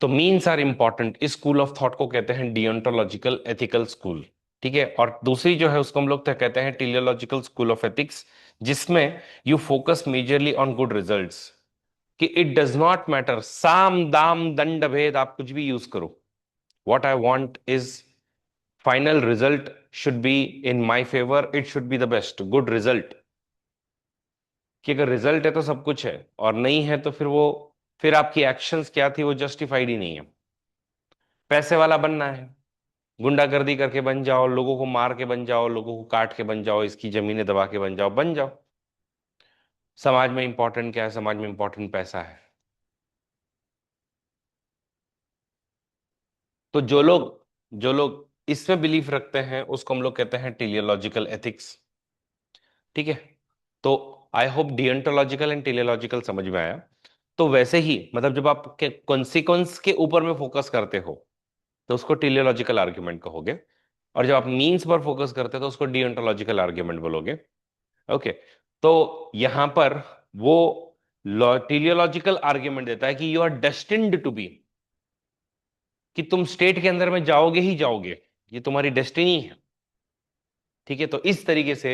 तो मीन्स आर इंपॉर्टेंट, इस स्कूल ऑफ थॉट को कहते हैं डियोंटोलॉजिकल एथिकल स्कूल। ठीक है। और दूसरी जो है उसको हम लोग तो कहते हैं टेलियोलॉजिकल स्कूल ऑफ एथिक्स, जिसमें you focus majorly on good results. कि इट डज नॉट मैटर, साम दाम दंड भेद आप कुछ भी यूज करो, what I want is final result should be in my favour, it should be the best good result. कि अगर रिजल्ट है तो सब कुछ है, और नहीं है तो फिर वो, फिर आपकी एक्शंस क्या थी वो जस्टिफाइड ही नहीं है। पैसे वाला बनना है, गुंडागर्दी करके बन जाओ, लोगों को मार के बन जाओ, लोगों को काट के बन जाओ, इसकी जमीनें दबा के बन जाओ, बन जाओ। समाज में इंपॉर्टेंट क्या है? समाज में इंपॉर्टेंट पैसा है। तो जो लोग इसमें बिलीफ रखते हैं उसको हम लोग कहते हैं टेलियोलॉजिकल एथिक्स। ठीक है। तो आई होप डियंटोलॉजिकल एंड टेलियोलॉजिकल समझ में आया। तो वैसे ही मतलब जब आप के कॉन्सिक्वेंस के ऊपर में फोकस करते हो तो उसको टेलियोलॉजिकल आर्ग्यूमेंट कहोगे, और जब आप मीन्स पर फोकस करते हो तो उसको डियंटोलॉजिकल आर्ग्यूमेंट बोलोगे। ओके। तो यहां पर वो टेलियोलॉजिकल आर्ग्यूमेंट देता है कि you are destined to be, कि तुम स्टेट के अंदर में जाओगे ही जाओगे, ये तुम्हारी डेस्टिनी है। ठीक है। तो इस तरीके से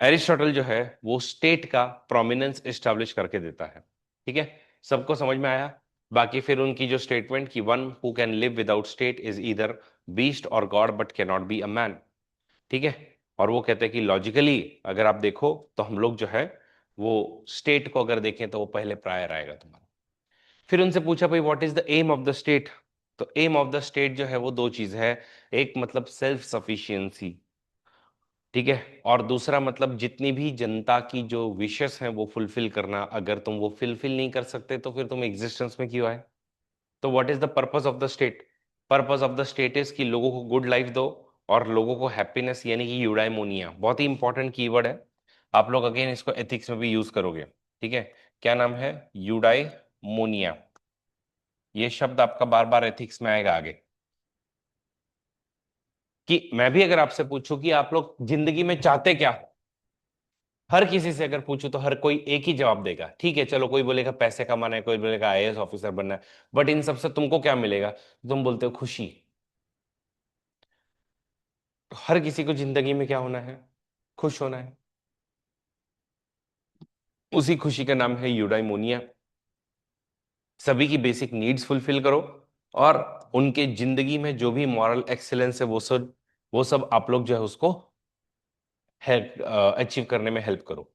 एरिस्टोटल जो है वो स्टेट का प्रोमिनेंस एस्टैब्लिश करके देता है। ठीक है। सबको समझ में आया? बाकी फिर उनकी जो स्टेटमेंट कि one who can live without state is either beast or god but can not be a man. ठीक है। और वो कहते हैं कि लॉजिकली अगर आप देखो तो हम लोग जो है वो स्टेट को अगर देखें तो वो पहले प्रायर आएगा तुम्हारा। फिर उनसे पूछा भाई what is the aim of the state? तो एम ऑफ द स्टेट जो है वो दो चीज है, एक मतलब सेल्फ सफिशिएंसी, ठीक है, और दूसरा मतलब जितनी भी जनता की जो विशेस हैं वो फुलफिल करना। अगर तुम वो फुलफिल नहीं कर सकते तो फिर तुम एग्जिस्टेंस में क्यों आए? तो what is the purpose of the state? Purpose of the state is कि लोगों को गुड लाइफ दो और लोगों को हैप्पीनेस, यानी कि यूडाइमोनिया, बहुत ही इंपॉर्टेंट कीवर्ड है। आप लोग अगेन इसको एथिक्स में भी यूज करोगे। ठीक है। क्या नाम है? यूडाइमोनिया। ये शब्द आपका बार बार एथिक्स में आएगा आगे। कि मैं भी अगर आपसे पूछूं कि आप लोग जिंदगी में चाहते क्या हो, हर किसी से अगर पूछूं तो हर कोई एक ही जवाब देगा। ठीक है, चलो कोई बोलेगा पैसे कमाना है, कोई बोलेगा आईएएस ऑफिसर बनना है, बट इन सबसे तुमको क्या मिलेगा? तुम बोलते हो खुशी। तो हर किसी को जिंदगी में क्या होना है? खुश होना है। उसी खुशी का नाम है यूडाइमोनिया। सभी की बेसिक नीड्स फुलफिल करो, और उनके जिंदगी में जो भी मॉरल एक्सीलेंस है वो सब आप लोग जो है उसको हेल्प अचीव करने में हेल्प करो।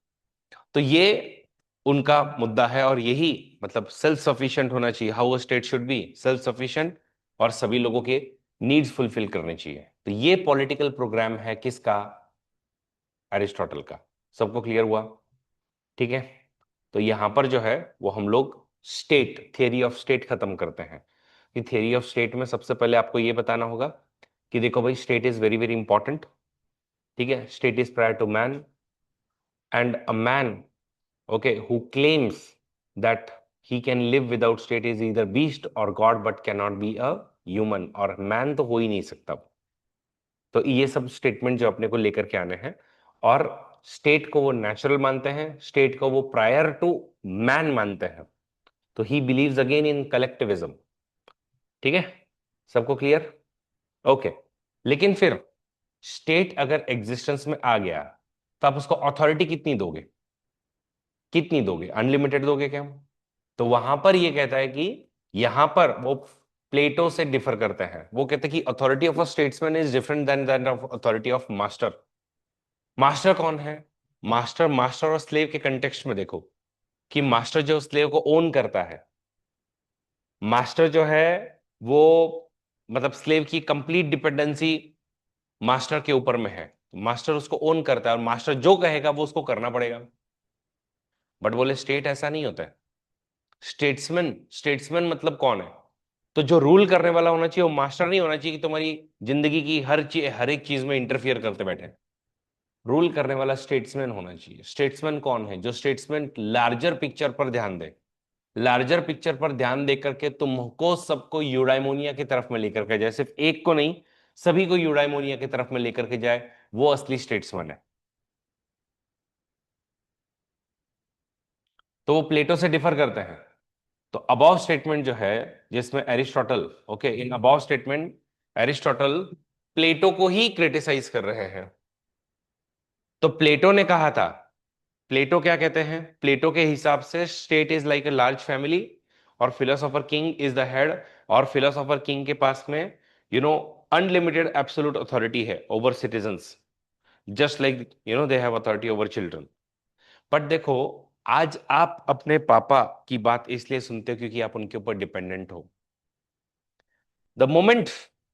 तो ये उनका मुद्दा है, और यही मतलब सेल्फ सफिशिएंट होना चाहिए, how a state should be self sufficient, और सभी लोगों के नीड्स फुलफिल करने चाहिए। तो ये पॉलिटिकल प्रोग्राम है किसका? एरिस्टोटल का। सबको क्लियर हुआ? ठीक है। तो यहां पर जो है वो हम लोग स्टेट, थियरी ऑफ स्टेट खत्म करते हैं। कि थियरी ऑफ स्टेट में सबसे पहले आपको ये बताना होगा कि देखो भाई state is very very important. ठीक है। State is prior to man, and a man, okay, who claims that he can live without state is either beast or god but cannot be a human, और man तो हो ही नहीं सकता। तो ये सब स्टेटमेंट जो अपने को लेकर के आने हैं, और स्टेट को वो नेचुरल मानते हैं, स्टेट को वो प्रायर टू मैन मानते हैं। तो he believes again in collectivism. ठीक है। सबको क्लियर? ओके। लेकिन फिर स्टेट अगर एग्जिस्टेंस में आ गया तो आप उसको अथॉरिटी कितनी दोगे? कितनी दोगे? अनलिमिटेड दोगे क्या? तो वहां पर ये कहता है कि यहां पर वो प्लेटो से डिफर करते हैं। वो कहते हैं कि authority of a statesman is different than that of authority of master. Master कौन है? मास्टर, मास्टर और स्लेव के कंटेक्स्ट में देखो कि मास्टर जो स्लेव को ओन करता है, मास्टर जो है वो मतलब स्लेव की कंप्लीट डिपेंडेंसी मास्टर के ऊपर में है। मास्टर उसको ओन करता है और मास्टर जो कहेगा वो उसको करना पड़ेगा। बट बोले स्टेट ऐसा नहीं होता है। स्टेट्समैन, स्टेट्समैन मतलब कौन है? तो जो रूल करने वाला होना चाहिए वो मास्टर नहीं होना चाहिए कि तुम्हारी जिंदगी की हर चीज, हर एक चीज में इंटरफियर करते बैठे। रूल करने वाला स्टेट्समैन होना चाहिए। स्टेट्समैन कौन है? जो स्टेट्समैन लार्जर पिक्चर पर ध्यान दे, लार्जर पिक्चर पर ध्यान दे करके तुमको सबको यूडाइमोनिया की तरफ में लेकर के जाए, सिर्फ एक को नहीं, सभी को यूडाइमोनिया की तरफ में लेकर के जाए, वो असली स्टेट्समैन है। तो वो प्लेटो से डिफर करते हैं। तो अबाव स्टेटमेंट जो है जिसमें एरिस्टोटल, ओके, इन अबाव स्टेटमेंट एरिस्टोटल प्लेटो को ही क्रिटिसाइज कर रहे हैं। तो प्लेटो ने कहा था प्लेटो क्या कहते हैं? प्लेटो के हिसाब से state is like a large family, और philosopher king is the head, और फिलोसोफर किंग के पास में you know unlimited absolute authority है over citizens, just like they have authority over children. But देखो, आज आप अपने पापा की बात इसलिए सुनते हो क्योंकि आप उनके ऊपर डिपेंडेंट हो। द मोमेंट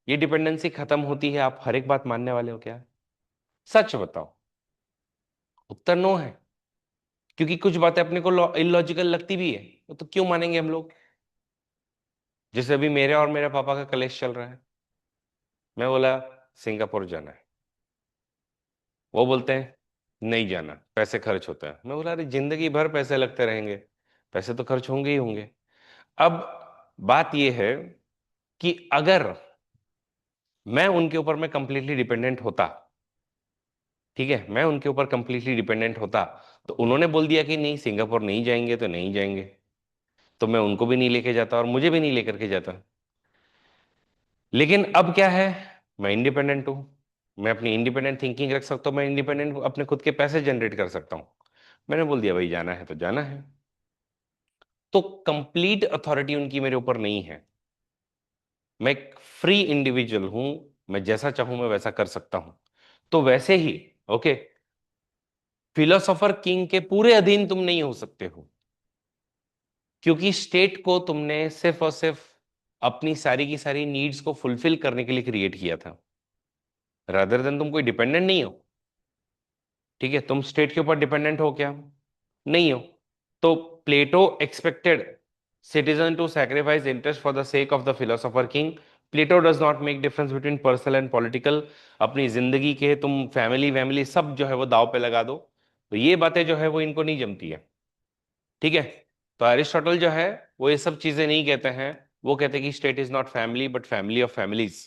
ये डिपेंडेंसी खत्म होती है, आप हर एक बात मानने वाले हो क्या? सच बताओ। उत्तर नो है, क्योंकि कुछ बातें अपने को इलॉजिकल लगती भी है, तो क्यों मानेंगे हम लोग? जैसे अभी मेरे और मेरे पापा का कलेश चल रहा है, मैं बोला सिंगापुर जाना है, वो बोलते हैं नहीं जाना, पैसे खर्च होता है। मैं बोला अरे जिंदगी भर पैसे लगते रहेंगे, पैसे तो खर्च होंगे ही होंगे। अब बात यह है कि अगर मैं उनके ऊपर मैं कंप्लीटली डिपेंडेंट होता, ठीक है, मैं उनके ऊपर कंप्लीटली डिपेंडेंट होता, तो उन्होंने बोल दिया कि नहीं सिंगापुर नहीं जाएंगे तो नहीं जाएंगे, तो मैं उनको भी नहीं लेके जाता और मुझे भी नहीं लेकर के जाता। लेकिन अब क्या है, मैं इंडिपेंडेंट हूं, मैं अपनी इंडिपेंडेंट थिंकिंग रख सकता हूं, मैं इंडिपेंडेंट अपने खुद के पैसे जनरेट कर सकता हूं। मैंने बोल दिया भाई जाना है तो जाना है, तो कंप्लीट अथॉरिटी उनकी मेरे ऊपर नहीं है। मैं एक फ्री इंडिविजुअल हूं, मैं जैसा चाहूं मैं वैसा कर सकता हूं। तो वैसे ही ओके, फिलोसोफर किंग के पूरे अधीन तुम नहीं हो सकते हो, क्योंकि स्टेट को तुमने सिर्फ और सिर्फ अपनी सारी की सारी नीड्स को फुलफिल करने के लिए क्रिएट किया था, रादर देन तुम कोई डिपेंडेंट नहीं हो। ठीक है, तुम स्टेट के ऊपर डिपेंडेंट हो क्या? नहीं हो। तो प्लेटो expected citizen to sacrifice interest for the sake of the philosopher king. Plato does not make difference between personal and political. अपनी जिंदगी के तुम फैमिली वैमिली सब जो है वो दाव पे लगा दो, तो ये बातें जो है वो इनको नहीं जमती है। ठीक है, तो अरिस्टोटल जो है वो ये सब चीजें नहीं कहते हैं, वो कहते हैं कि state is not family but family of families.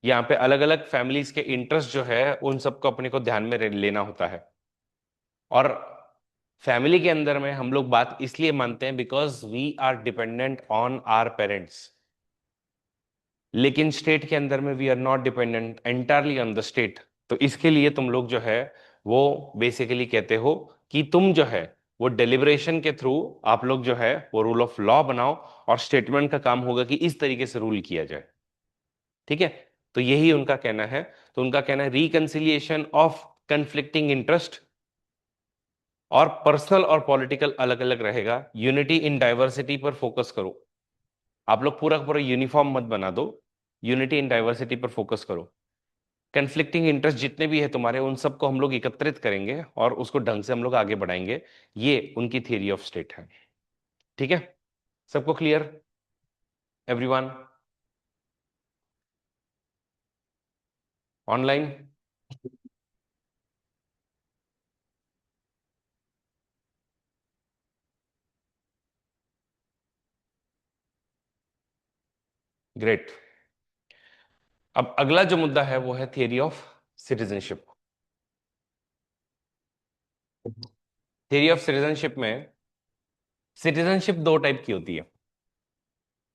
यहाँ पे अलग अलग फैमिलीज के इंटरेस्ट जो है उन सबको अपने को ध्यान में लेना होता है। और फैमिली के अंदर में हम लोग बात इसलिए मानते हैं because we are dependent on our parents, लेकिन स्टेट के अंदर में we are not dependent entirely on the state. तो इसके लिए तुम लोग जो है वो बेसिकली कहते हो कि तुम जो है वो डेलिब्रेशन के थ्रू आप लोग जो है वो रूल ऑफ लॉ बनाओ, और स्टेटमेंट का काम होगा कि इस तरीके से रूल किया जाए। ठीक है, तो यही उनका कहना है। तो उनका कहना है रिकंसिलिएशन ऑफ कंफ्लिक्टिंग इंटरेस्ट, और पर्सनल और पॉलिटिकल अलग अलग रहेगा, यूनिटी इन डाइवर्सिटी पर फोकस करो। आप लोग पूरा का पूरा यूनिफॉर्म मत बना दो, यूनिटी इन डाइवर्सिटी पर फोकस करो। कन्फ्लिक्टिंग इंटरेस्ट जितने भी है तुम्हारे उन सबको हम लोग एकत्रित करेंगे और उसको ढंग से हम लोग आगे बढ़ाएंगे। ये उनकी थियरी ऑफ स्टेट है। ठीक है, सबको क्लियर? Everyone online? ग्रेट। अब अगला जो मुद्दा है वो है theory of citizenship. Theory of citizenship में सिटीजनशिप दो टाइप की होती है।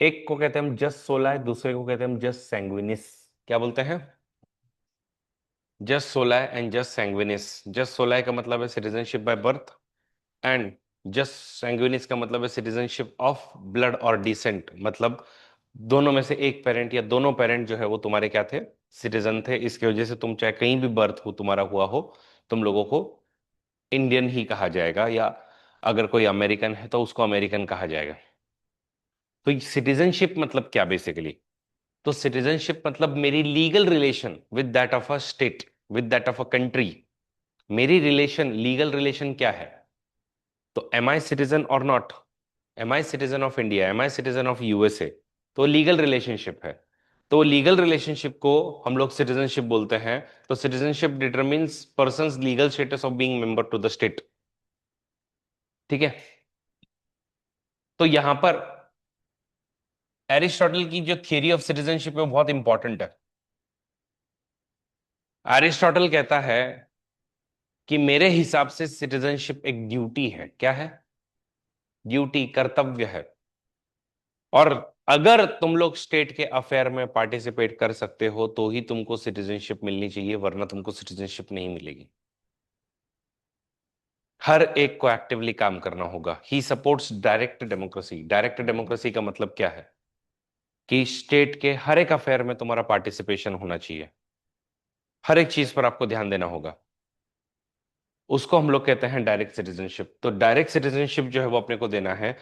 एक को कहते हैं हम जस सोला, दूसरे को कहते हैं हम जस सैंग्विनिस। क्या बोलते हैं? जस सोलाय एंड जस सैंग्विनिस। जस सोलाय का मतलब है सिटीजनशिप बाय बर्थ, एंड जस सैंग्विनिस का मतलब है सिटीजनशिप ऑफ ब्लड और डिसेंट, मतलब दोनों में से एक पेरेंट या दोनों पेरेंट जो है वो तुम्हारे क्या थे? सिटीजन थे। इसकी वजह से तुम चाहे कहीं भी बर्थ हो तुम्हारा हुआ हो, तुम लोगों को इंडियन ही कहा जाएगा, या अगर कोई अमेरिकन है तो उसको अमेरिकन कहा जाएगा। तो सिटीजनशिप मतलब क्या बेसिकली? तो सिटीजनशिप मतलब मेरी legal relation with that of a state, with that of a country. मेरी रिलेशन, लीगल रिलेशन क्या है? तो एम आई सिटीजन और not? Am I citizen of India, am I citizen of USA? तो legal relationship है। तो legal relationship को हम लोग सिटीजनशिप बोलते हैं। तो citizenship determines person's legal status of being member to the state. ठीक है, तो यहां पर एरिस्टोटल की जो थियरी ऑफ सिटीजनशिप है वो बहुत इंपॉर्टेंट है। एरिस्टोटल कहता है कि मेरे हिसाब से सिटीजनशिप एक ड्यूटी है। क्या है? ड्यूटी, कर्तव्य है। और अगर तुम लोग स्टेट के अफेयर में पार्टिसिपेट कर सकते हो तो ही तुमको सिटीजनशिप मिलनी चाहिए, वरना तुमको सिटीजनशिप नहीं मिलेगी। हर एक को एक्टिवली काम करना होगा। He supports direct democracy. Direct democracy का मतलब क्या है कि स्टेट के हर एक अफेयर में तुम्हारा पार्टिसिपेशन होना चाहिए, हर एक चीज पर आपको ध्यान देना होगा। उसको हम लोग कहते हैं डायरेक्ट सिटीजनशिप। तो डायरेक्ट सिटीजनशिप जो है वो अपने को देना है।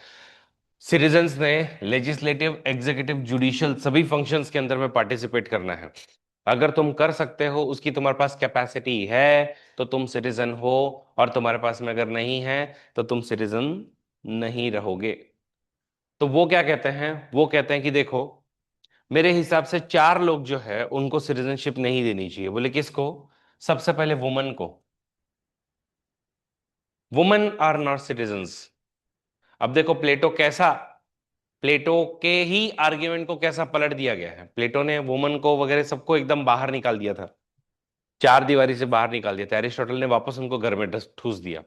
सिटीजन्स ने लेजिस्लेटिव, एग्जीक्यूटिव, जुडिशियल सभी फंक्शंस के अंदर में पार्टिसिपेट करना है। अगर तुम कर सकते हो, उसकी तुम्हारे पास कैपेसिटी है, तो तुम सिटीजन हो। और तुम्हारे पास में अगर नहीं है तो तुम सिटीजन नहीं रहोगे। तो वो क्या कहते हैं, वो कहते हैं कि देखो, मेरे हिसाब से चार लोग जो है उनको सिटीजनशिप नहीं देनी चाहिए। बोले किसको? सबसे पहले वुमन को। Woman are not citizens. अब देखो प्लेटो कैसा, प्लेटो के ही आर्ग्यूमेंट को कैसा पलट दिया गया है। प्लेटो ने वुमन को वगैरह सबको एकदम बाहर निकाल दिया था, चार दीवारी से बाहर निकाल दिया था। एरिस्टोटल ने वापस उनको घर में ठूस दिया।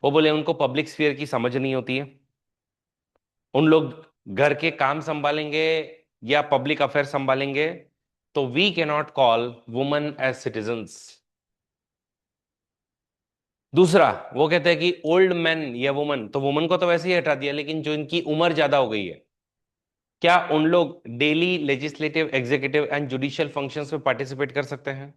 वो बोले उनको पब्लिक स्फीयर की समझ नहीं होती है। उन लोग घर के काम संभालेंगे या पब्लिक अफेयर संभालेंगे, तो we can not call woman as citizens. दूसरा, वो कहते हैं कि ओल्ड मैन या वुमन, तो वुमन को तो वैसे ही हटा दिया, लेकिन जो इनकी उम्र ज्यादा हो गई है, क्या उन लोग daily legislative, executive and judicial functions में पार्टिसिपेट कर सकते हैं?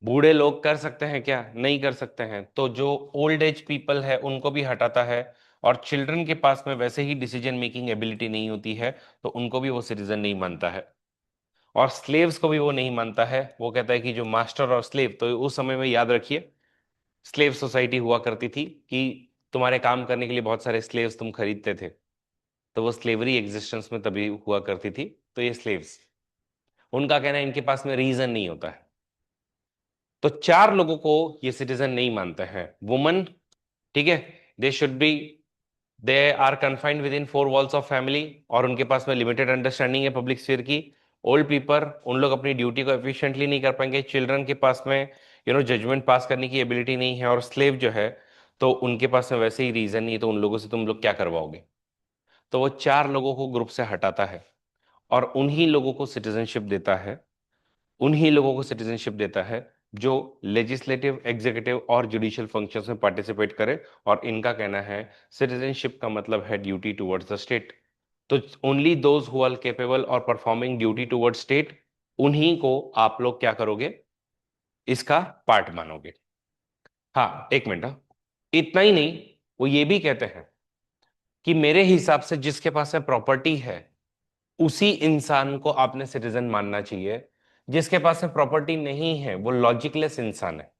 बूढ़े लोग कर सकते हैं क्या? नहीं कर सकते हैं। तो जो ओल्ड एज पीपल है उनको भी हटाता है। और चिल्ड्रन के पास में वैसे ही डिसीजन मेकिंग एबिलिटी नहीं होती है, तो उनको भी वो सिटीजन नहीं मानता है। और स्लेव्स को भी वो नहीं मानता है। वो कहता है कि जो मास्टर और स्लेव, तो उस समय में याद रखिए, स्लेव सोसाइटी हुआ करती थी कि तुम्हारे काम करने के लिए बहुत सारे स्लेव्स तुम खरीदते थे। तो वो स्लेवरी एग्जिस्टेंस में तभी हुआ करती थी। तो ये स्लेव्स, उनका कहना है इनके पास में रीजन नहीं होता है। तो चार लोगों को ये सिटीजन नहीं मानते हैं। वुमन, ठीक है, they should be, they are confined within four walls of family, और उनके पास में लिमिटेड अंडरस्टैंडिंग है पब्लिक स्फीयर की। ओल्ड पीपल, उन लोग अपनी ड्यूटी को एफिशिएंटली नहीं कर पाएंगे। चिल्ड्रन के पास में जजमेंट पास करने की एबिलिटी नहीं है। और स्लेव जो है, तो उनके पास में वैसे ही रीजन नहीं है, तो उन लोगों से तुम लोग क्या करवाओगे? तो वो चार लोगों को ग्रुप से हटाता है और उन्हीं लोगों को सिटीजनशिप देता है। उन्हीं लोगों को सिटीजनशिप देता है जो लेजिस्लेटिव, एग्जीक्यूटिव और जुडिशियल फंक्शंस में पार्टिसिपेट करे। और इनका कहना है सिटीजनशिप का मतलब है ड्यूटी टुवर्ड्स द स्टेट। तो only those who are capable और परफॉर्मिंग ड्यूटी टुवर्ड्स स्टेट, उन्हीं को आप लोग क्या करोगे, इसका पार्ट मानोगे। हाँ, एक मिनट। हाँ, इतना ही नहीं, वो ये भी कहते हैं कि मेरे हिसाब से जिसके पास है प्रॉपर्टी है, उसी इंसान को आपने सिटीजन मानना चाहिए। जिसके पास में प्रॉपर्टी नहीं है वो लॉजिकलेस इंसान है,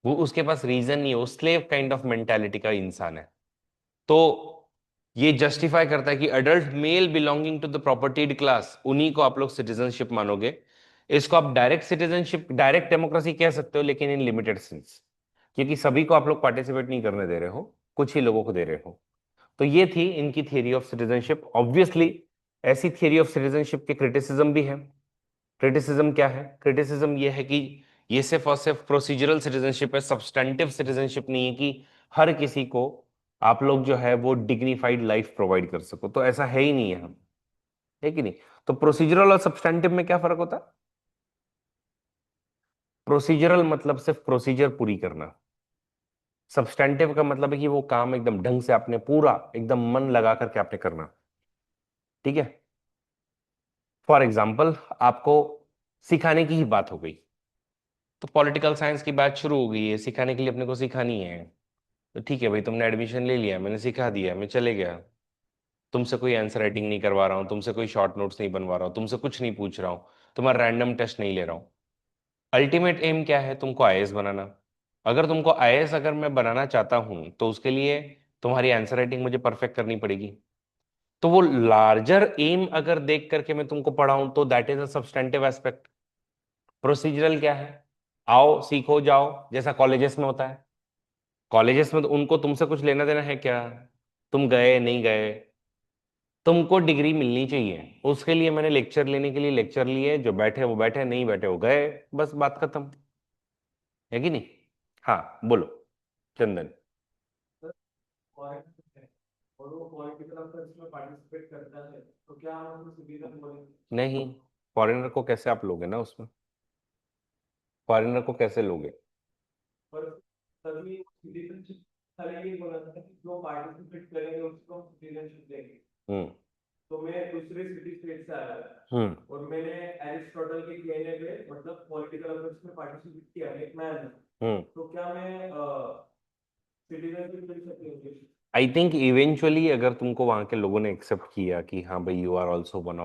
वो उसके पास रीजन नहीं है, वो स्लेव काइंड ऑफ मेंटालिटी का इंसान है। तो ये जस्टिफाई करता है कि adult male belonging to the propertied class, उन्हीं को आप लोग सिटीजनशिप मानोगे। इसको आप डायरेक्ट सिटीजनशिप, डायरेक्ट डेमोक्रेसी कह सकते हो, लेकिन इन लिमिटेड सेंस, क्योंकि सभी को आप लोग पार्टिसिपेट नहीं करने दे रहे हो, कुछ ही लोगों को दे रहे हो। तो ये थी इनकी थियरी ऑफ सिटीजनशिप। ऑब्वियसली ऐसी थियरी ऑफ सिटीजनशिप के क्रिटिसिज्म भी है। क्रिटिसिज्म क्या है? क्रिटिसिज्म ये है कि ये सिर्फ और सिर्फ प्रोसीजरल सिटीजनशिप है, सब्सटेंटिव सिटीजनशिप नहीं है कि हर किसी को आप लोग जो है वो डिग्निफाइड लाइफ प्रोवाइड कर सको। तो ऐसा है ही नहीं है, हम, है कि नहीं? तो प्रोसीजरल और सब्सटेंटिव में क्या फर्क होता है? प्रोसीजरल मतलब सिर्फ प्रोसीजर पूरी करना। सब्सटेंटिव का मतलब है कि वो काम एकदम ढंग से आपने पूरा एकदम मन लगा करके आपने करना। ठीक है? फॉर एग्जाम्पल, आपको सिखाने की ही बात हो गई, तो पॉलिटिकल साइंस की बात शुरू हो गई है, सिखाने के लिए अपने को सिखानी है। तो ठीक है भाई, तुमने एडमिशन ले लिया, मैंने सिखा दिया, मैं चले गया। तुमसे कोई आंसर राइटिंग नहीं करवा रहा हूँ, तुमसे कोई शॉर्ट नोट्स नहीं बनवा रहा हूँ, तुमसे कुछ नहीं पूछ रहा हूँ, तुम्हारा रैंडम टेस्ट नहीं ले रहा हूँ। अल्टीमेट एम क्या है? तुमको आईएएस बनाना। अगर तुमको आईएएस अगर मैं बनाना चाहता हूँ, तो उसके लिए तुम्हारी आंसर राइटिंग मुझे परफेक्ट करनी पड़ेगी। तो वो लार्जर एम अगर देख करके मैं तुमको पढ़ाऊं, तो that is a substantive aspect. Procedural क्या है? आओ सीखो जाओ, जैसा कॉलेजेस में होता है। कॉलेजेस में तो उनको तुमसे कुछ लेना देना है क्या? तुम गए नहीं गए, तुमको डिग्री मिलनी चाहिए। उसके लिए मैंने लेक्चर लेने के लिए लेक्चर लिए, जो बैठे वो बैठे, नहीं बैठे वो गए, बस बात खत्म, है कि नहीं? हाँ बोलो चंदन। और वो पॉलिटिकल अफेयर्स में पार्टिसिपेट करता है, तो क्या हम उसको सिटीजन बोलेंगे? नहीं, फॉरेनर को कैसे आप लोगे ना उसमें? फॉरेनर को कैसे लोगे? तभी सिटीजनशिप का ये बोला था कि जो पार्टिसिपेट करेंगे उसको सिटीजनशिप देंगे। हम्म। तो मैं दूसरे सिटी स्टेट से आया हम्म। और मैंने एरिस्टोटल के कहने पे मतलब पॉलिटिकल अफेयर्स में पार्टिसिपेट किया एक मैन। हम्म। तो क्या मैं सिटीजनशिप मिल सकती है? आई थिंक इवेंचुअली अगर तुमको वहां के लोगों ने एक्सेप्ट किया कि हाँ भाई you are also one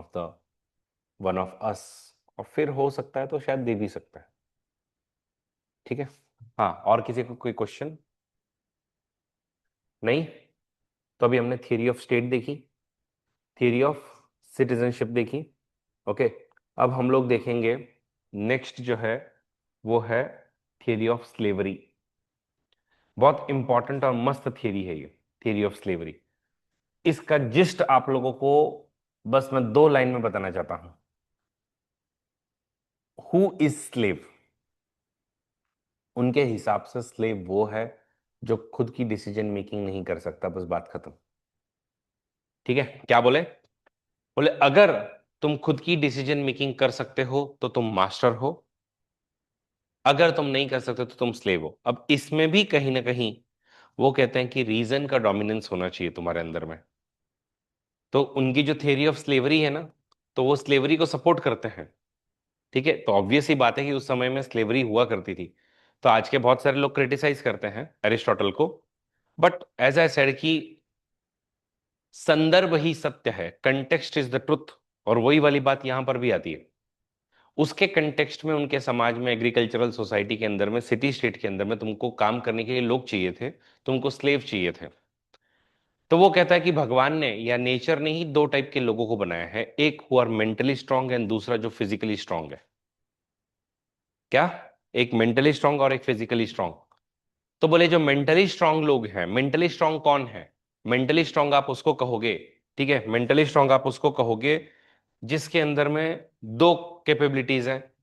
of us, और फिर हो सकता है तो शायद दे भी सकता है। ठीक है। हाँ, और किसी को कोई क्वेश्चन? नहीं? तो अभी हमने थियरी ऑफ स्टेट देखी, थियरी ऑफ सिटीजनशिप देखी। ओके। अब हम लोग देखेंगे नेक्स्ट जो है वो है थियरी ऑफ स्लेवरी। बहुत इंपॉर्टेंट और मस्त थियरी है ये, थियरी ऑफ स्लेवरी। इसका जिस्ट आप लोगों को बस मैं 2 लाइन में बताना चाहता हूं। Who is slave? उनके हिसाब से स्लेव वो है जो खुद की डिसीजन मेकिंग नहीं कर सकता, बस बात खत्म। ठीक है, क्या बोले? बोले अगर तुम खुद की डिसीजन मेकिंग कर सकते हो तो तुम मास्टर हो, अगर तुम नहीं कर सकते तो तुम स्लेव हो। अब इसमें भी कहीं ना कहीं वो कहते हैं कि रीजन का डोमिनेंस होना चाहिए तुम्हारे अंदर में। तो उनकी जो थियरी ऑफ स्लेवरी है ना, तो वो स्लेवरी को सपोर्ट करते हैं। ठीक है, तो ऑब्वियस ही बात है कि उस समय में स्लेवरी हुआ करती थी। तो आज के बहुत सारे लोग क्रिटिसाइज करते हैं एरिस्टोटल को, बट एज आई सेड कि संदर्भ ही सत्य है, कंटेक्स्ट इज द ट्रुथ। और वही वाली बात यहां पर भी आती है। उसके कंटेक्स्ट में उनके समाज में, एग्रीकल्चरल सोसाइटी के अंदर में, सिटी स्टेट के अंदर में तुमको काम करने के लिए लोग चाहिए थे, तुमको स्लेव चाहिए थे। तो वो कहता है कि भगवान ने या नेचर ने ही 2 टाइप के लोगों को बनाया है, एक who are mentally strong and दूसरा जो फिजिकली स्ट्रांग है। क्या? एक मेंटली स्ट्रांग और एक फिजिकली स्ट्रांग। तो बोले जो मेंटली स्ट्रांग लोग हैं, मेंटली स्ट्रांग कौन है? मेंटली स्ट्रांग आप उसको कहोगे, ठीक है, मेंटली स्ट्रांग आप उसको कहोगे जिसके अंदर में 2 कैपेबिलिटीज हैं।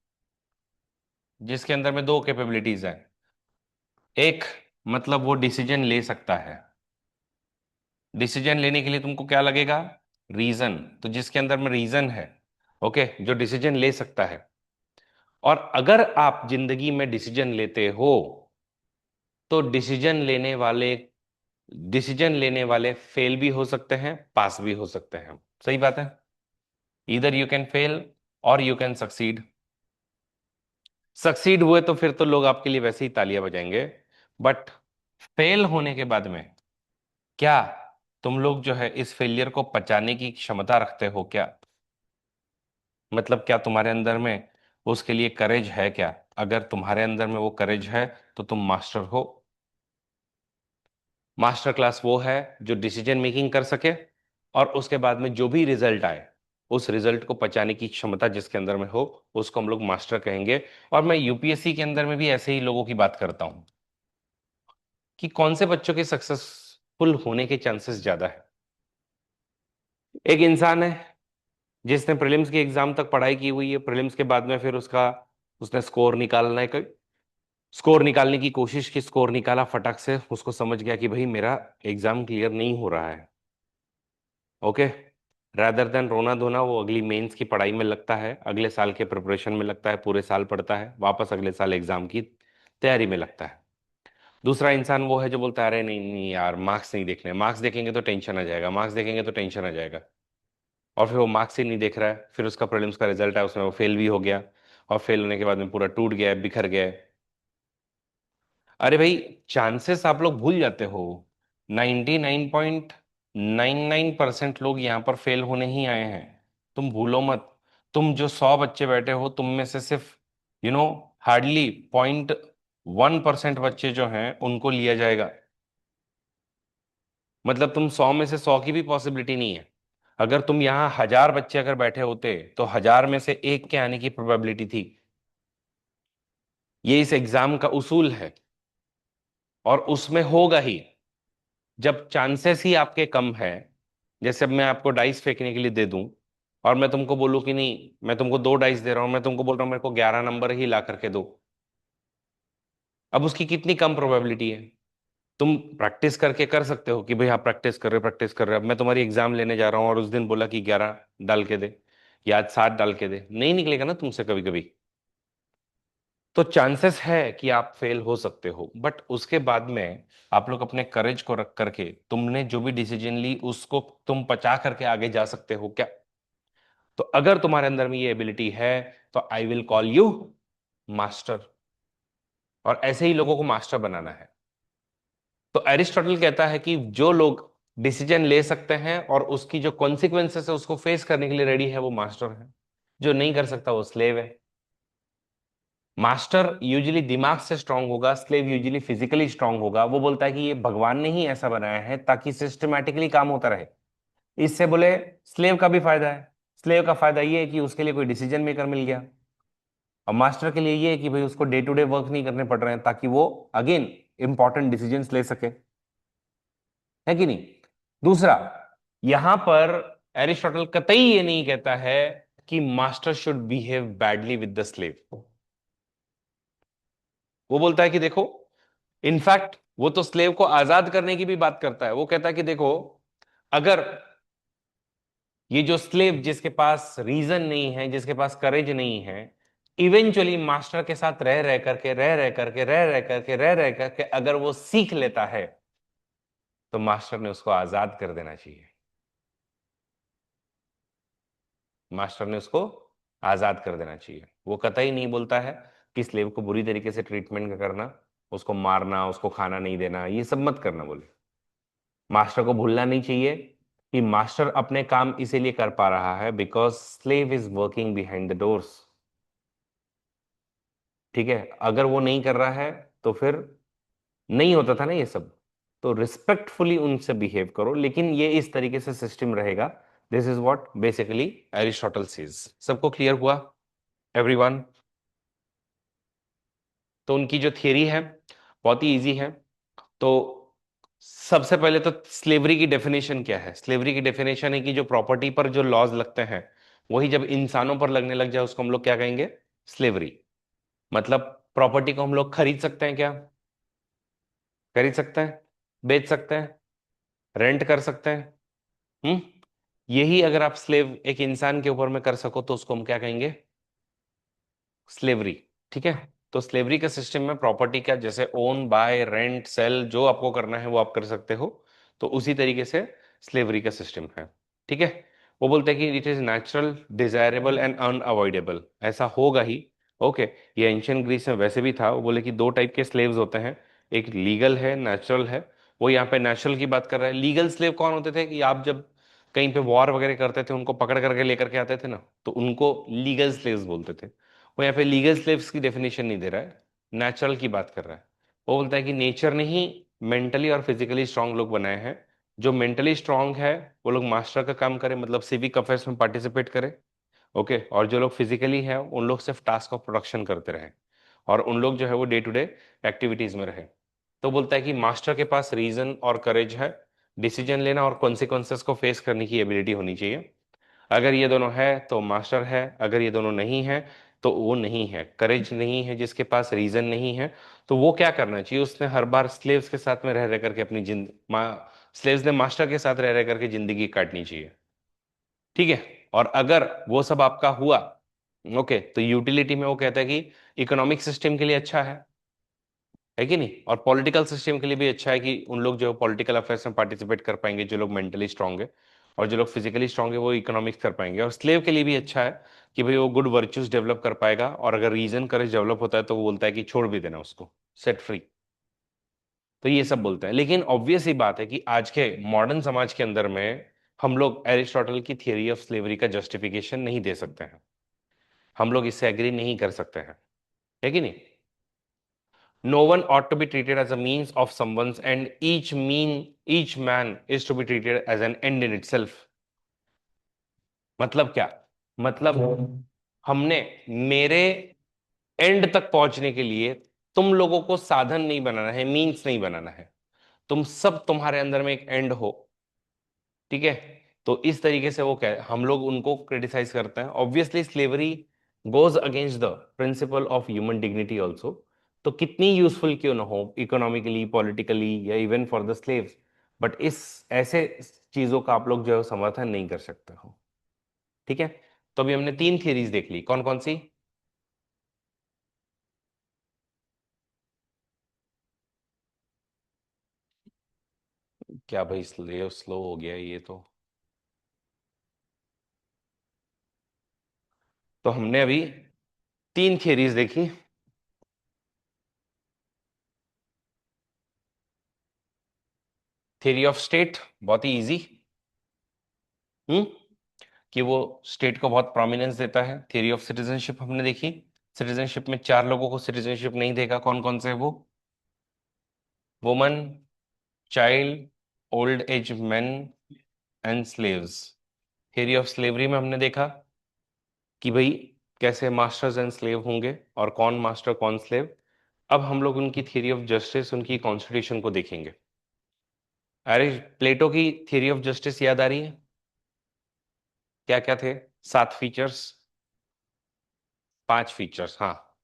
जिसके अंदर में 2 कैपेबिलिटीज हैं। एक, मतलब वो डिसीजन ले सकता है। डिसीजन लेने के लिए तुमको क्या लगेगा? रीजन। तो जिसके अंदर में रीजन है, ओके, जो डिसीजन ले सकता है। और अगर आप जिंदगी में डिसीजन लेते हो तो डिसीजन लेने वाले फेल भी हो सकते हैं, पास भी हो सकते हैं। सही बात है। इधर यू कैन फेल और यू कैन सक्सीड। सक्सीड हुए तो फिर तो लोग आपके लिए वैसे ही तालियां बजाएंगे, बट फेल होने के बाद में क्या तुम लोग जो है इस फेलियर को पचाने की क्षमता रखते हो क्या? मतलब क्या तुम्हारे अंदर में उसके लिए करेज है क्या? अगर तुम्हारे अंदर में वो करेज है तो तुम मास्टर हो। मास्टर क्लास वो है जो डिसीजन मेकिंग कर सके, और उसके बाद में जो भी रिजल्ट आए उस रिजल्ट को पचाने की क्षमता जिसके अंदर में हो, उसको हम लोग मास्टर कहेंगे। और मैं यूपीएससी के अंदर में भी ऐसे ही लोगों की बात करता हूं कि कौन से बच्चों के सक्सेसफुल होने के चांसेस ज्यादा है। एक इंसान है जिसने प्रीलिम्स की एग्जाम तक पढ़ाई की हुई है, प्रीलिम्स के बाद में फिर उसने स्कोर निकालना है, स्कोर निकालने की कोशिश की, स्कोर निकाला फटक से, उसको समझ गया कि भाई मेरा एग्जाम क्लियर नहीं हो रहा है। ओके। रादर देन रोना धोना, वो अगली मेंस की पढ़ाई में लगता है, अगले साल के प्रिपरेशन में लगता है, पूरे साल पढ़ता है, वापस अगले साल एग्जाम की तैयारी में लगता है। दूसरा इंसान वो है जो बोलता है अरे नहीं नहीं यार, मार्क्स नहीं देखने, मार्क्स देखेंगे तो टेंशन आ जाएगा, मार्क्स देखेंगे तो टेंशन आ जाएगा। और फिर वो मार्क्स ही नहीं देख रहा है, फिर उसका प्रीलिम्स का रिजल्ट है, उसमें वो फेल भी हो गया, और फेल होने के बाद में पूरा टूट गया है, बिखर गया है। अरे भाई, चांसेस आप लोग भूल जाते हो। 99.99% लोग यहाँ पर फेल होने ही आए हैं। तुम भूलो मत। तुम जो 100 बच्चे बैठे हो, तुम में से सिर्फ यू नो हार्डली 0.1% बच्चे जो हैं उनको लिया जाएगा। मतलब तुम 100 में से 100 की भी पॉसिबिलिटी नहीं है। अगर तुम यहाँ 1000 बच्चे अगर बैठे होते तो 1000 में से एक के आने की प्रोबेबिलिटी थी। ये इस एग्जाम का उसूल है, और उसमें होगा ही। जब चांसेस ही आपके कम है, जैसे अब मैं आपको डाइस फेंकने के लिए दे दूं, और मैं तुमको बोलूं कि नहीं, मैं तुमको 2 डाइस दे रहा हूं, मैं तुमको बोल रहा हूं मेरे को 11 नंबर ही ला करके दो। अब उसकी कितनी कम प्रोबेबिलिटी है? तुम प्रैक्टिस करके कर सकते हो कि भाई हाँ प्रैक्टिस कर रहे हो, प्रैक्टिस कर रहे हो। अब मैं तुम्हारी एग्जाम लेने जा रहा हूँ और उस दिन बोला कि 11 डाल के दे, या आज 7 डाल के दे, नहीं निकलेगा ना तुमसे कभी कभी। तो चांसेस है कि आप फेल हो सकते हो, बट उसके बाद में आप लोग अपने करेज को रख करके तुमने जो भी डिसीजन ली उसको तुम पचा करके आगे जा सकते हो क्या? तो अगर तुम्हारे अंदर में ये एबिलिटी है तो I will call you master. और ऐसे ही लोगों को मास्टर बनाना है। तो एरिस्टोटल कहता है कि जो लोग डिसीजन ले सकते हैं और उसकी जो कॉन्सिक्वेंसेस है उसको फेस करने के लिए रेडी है वो मास्टर है। जो नहीं कर सकता वो स्लेव है। मास्टर यूजुअली दिमाग से स्ट्रांग होगा, स्लेव यूजुअली फिजिकली स्ट्रांग होगा। वो बोलता है कि ये भगवान ने ही ऐसा बनाया है ताकि सिस्टमैटिकली काम होता रहे। इससे बोले स्लेव का भी फायदा है। स्लेव का फायदा ये है कि उसके लिए कोई डिसीजन मेकर मिल गया। और मास्टर के लिए ये है कि भाई उसको डे टू डे वर्क नहीं करने पड़ रहे हैं ताकि वो अगेन इंपॉर्टेंट डिसीजंस ले सके। है कि नहीं? दूसरा, यहां पर एरिस्टोटल कतई ये नहीं कहता है कि master should behave badly with the slave. वो बोलता है कि देखो, इनफैक्ट वो तो स्लेव को आजाद करने की भी बात करता है। वो कहता है कि देखो, अगर ये जो स्लेव जिसके पास रीजन नहीं है, जिसके पास करेज नहीं है, इवेंचुअली मास्टर के साथ रह रह करके अगर वो सीख लेता है तो मास्टर ने उसको आजाद कर देना चाहिए। मास्टर ने उसको आजाद कर देना चाहिए। वो कतई नहीं बोलता है कि स्लेव को बुरी तरीके से ट्रीटमेंट करना, उसको मारना, उसको खाना नहीं देना, ये सब मत करना बोले। मास्टर को भूलना नहीं चाहिए कि मास्टर अपने काम इसीलिए कर पा रहा है because slave is working behind the doors. ठीक है? अगर वो नहीं कर रहा है तो फिर नहीं होता था ना ये सब। तो रिस्पेक्टफुली उनसे बिहेव करो, लेकिन ये इस तरीके से सिस्टम रहेगा। This is what basically Aristotle says. सबको क्लियर हुआ एवरीवन? तो उनकी जो थियरी है बहुत ही इजी है। तो सबसे पहले तो स्लेवरी की डेफिनेशन क्या है? स्लेवरी की डेफिनेशन है कि जो प्रॉपर्टी पर जो लॉज लगते हैं वही जब इंसानों पर लगने लग जाए उसको हम लोग क्या कहेंगे? स्लेवरी। मतलब प्रॉपर्टी को हम लोग खरीद सकते हैं क्या? खरीद सकते हैं, बेच सकते हैं, रेंट कर सकते हैं। हम्म। यही अगर आप स्लेव एक इंसान के ऊपर में कर सको तो उसको हम क्या कहेंगे? स्लेवरी। ठीक है? तो स्लेवरी के सिस्टम में प्रॉपर्टी का जैसे ओन बाय रेंट सेल जो आपको करना है वो आप कर सकते हो। तो उसी तरीके से स्लेवरी का सिस्टम है। ठीक है? वो बोलते हैं कि it is natural, desirable and unavoidable. ऐसा होगा ही। ओके। ये एंशियंट ग्रीस में वैसे भी था। वो बोले कि दो टाइप के स्लेव्स होते हैं, एक लीगल है, नेचुरल है। वो यहाँ पे नेचुरल की बात कर रहा है। लीगल स्लेव कौन होते थे कि आप जब कहीं पे वॉर वगैरह करते थे उनको पकड़ करके लेकर के आते थे ना, तो उनको लीगल स्लेव्स बोलते थे। वो यहाँ पे लीगल स्लेव्स की डेफिनेशन नहीं दे रहा है, नेचुरल की बात कर रहा है। वो बोलता है कि नेचर ने ही मेंटली और फिजिकली स्ट्रांग लोग बनाए हैं। जो मेंटली स्ट्रांग है वो लोग मास्टर का काम करे, मतलब सिविक अफेयर्स में पार्टिसिपेट करे। ओके। और जो लोग फिजिकली हैं उन लोग सिर्फ टास्क ऑफ प्रोडक्शन करते रहे, और उन लोग जो है वो डे टू डे एक्टिविटीज में रहे। तो बोलता है कि मास्टर के पास रीजन और करेज है, डिसीजन लेना और कॉन्सिक्वेंसेस को फेस करने की एबिलिटी होनी चाहिए। अगर ये दोनों है तो मास्टर है, अगर ये दोनों नहीं है तो वो नहीं है। करेज नहीं है जिसके पास, रीजन नहीं है, तो वो क्या करना चाहिए? उसने हर बार स्लेव्स के साथ में रह रह करके अपनी स्लेव्स ने मास्टर के साथ रह रह करके जिंदगी काटनी चाहिए। ठीक है? और अगर वो सब आपका हुआ, ओके, तो यूटिलिटी में वो कहता है कि इकोनॉमिक सिस्टम के लिए अच्छा है कि नहीं? और पॉलिटिकल सिस्टम के लिए भी अच्छा है कि उन लोग जो पॉलिटिकल अफेयर्स में पार्टिसिपेट कर पाएंगे जो लोग मेंटली स्ट्रांग है, और जो लोग फिजिकली स्ट्रांग है वो इकोनॉमिक्स कर पाएंगे। और स्लेव के लिए भी अच्छा है कि भाई वो गुड वर्च्यूज डेवलप कर पाएगा, और अगर रीजन करेज डेवलप होता है तो वो बोलता है कि छोड़ भी देना उसको, सेट फ्री। तो ये सब बोलते हैं। लेकिन ऑब्वियस ही बात है कि आज के मॉडर्न समाज के अंदर में हम लोग एरिस्टोटल की थियरी ऑफ स्लेवरी का जस्टिफिकेशन नहीं दे सकते हैं। हम लोग इससे एग्री नहीं कर सकते हैं। है कि नहीं? No one ought to be treated as a means of someone's end. Each man is to be treated as an end in itself. मतलब क्या? मतलब हमने मेरे एंड तक पहुंचने के लिए तुम लोगों को साधन नहीं बनाना है, मींस नहीं बनाना है। तुम सब तुम्हारे अंदर में एक एंड हो। ठीक है? तो इस तरीके से वो कह हम लोग उनको क्रिटिसाइज करते हैं। Obviously slavery goes against the principle of human dignity also. तो कितनी यूजफुल क्यों ना हो, इकोनॉमिकली, पॉलिटिकली, या even for the slaves, but इस ऐसे चीजों का आप लोग जो है समर्थन नहीं कर सकते हो। ठीक है? तो अभी हमने तीन थियरीज देख ली। कौन कौन सी? क्या भाई, स्लो स्लो हो गया ये तो हमने अभी 3 थियरीज देखी। थ्योरी ऑफ स्टेट बहुत ही इजी, हम्म कि वो स्टेट को बहुत प्रोमिनेंस देता है। थ्योरी ऑफ सिटीजनशिप हमने देखी, सिटीजनशिप में 4 लोगों को सिटीजनशिप नहीं देगा, कौन कौन से है वो? Woman, child, old age main and slaves. Theory of slavery में हमने देखा कि भाई कैसे मास्टर्स एंड स्लेव होंगे और कौन मास्टर कौन स्लेव। अब हम लोग उनकी थ्योरी ऑफ जस्टिस, उनकी कॉन्स्टिट्यूशन को देखेंगे। अरे, प्लेटो की थ्योरी ऑफ जस्टिस याद आ रही है? क्या क्या थे? 7 फीचर्स, 5 फीचर्स, हाँ।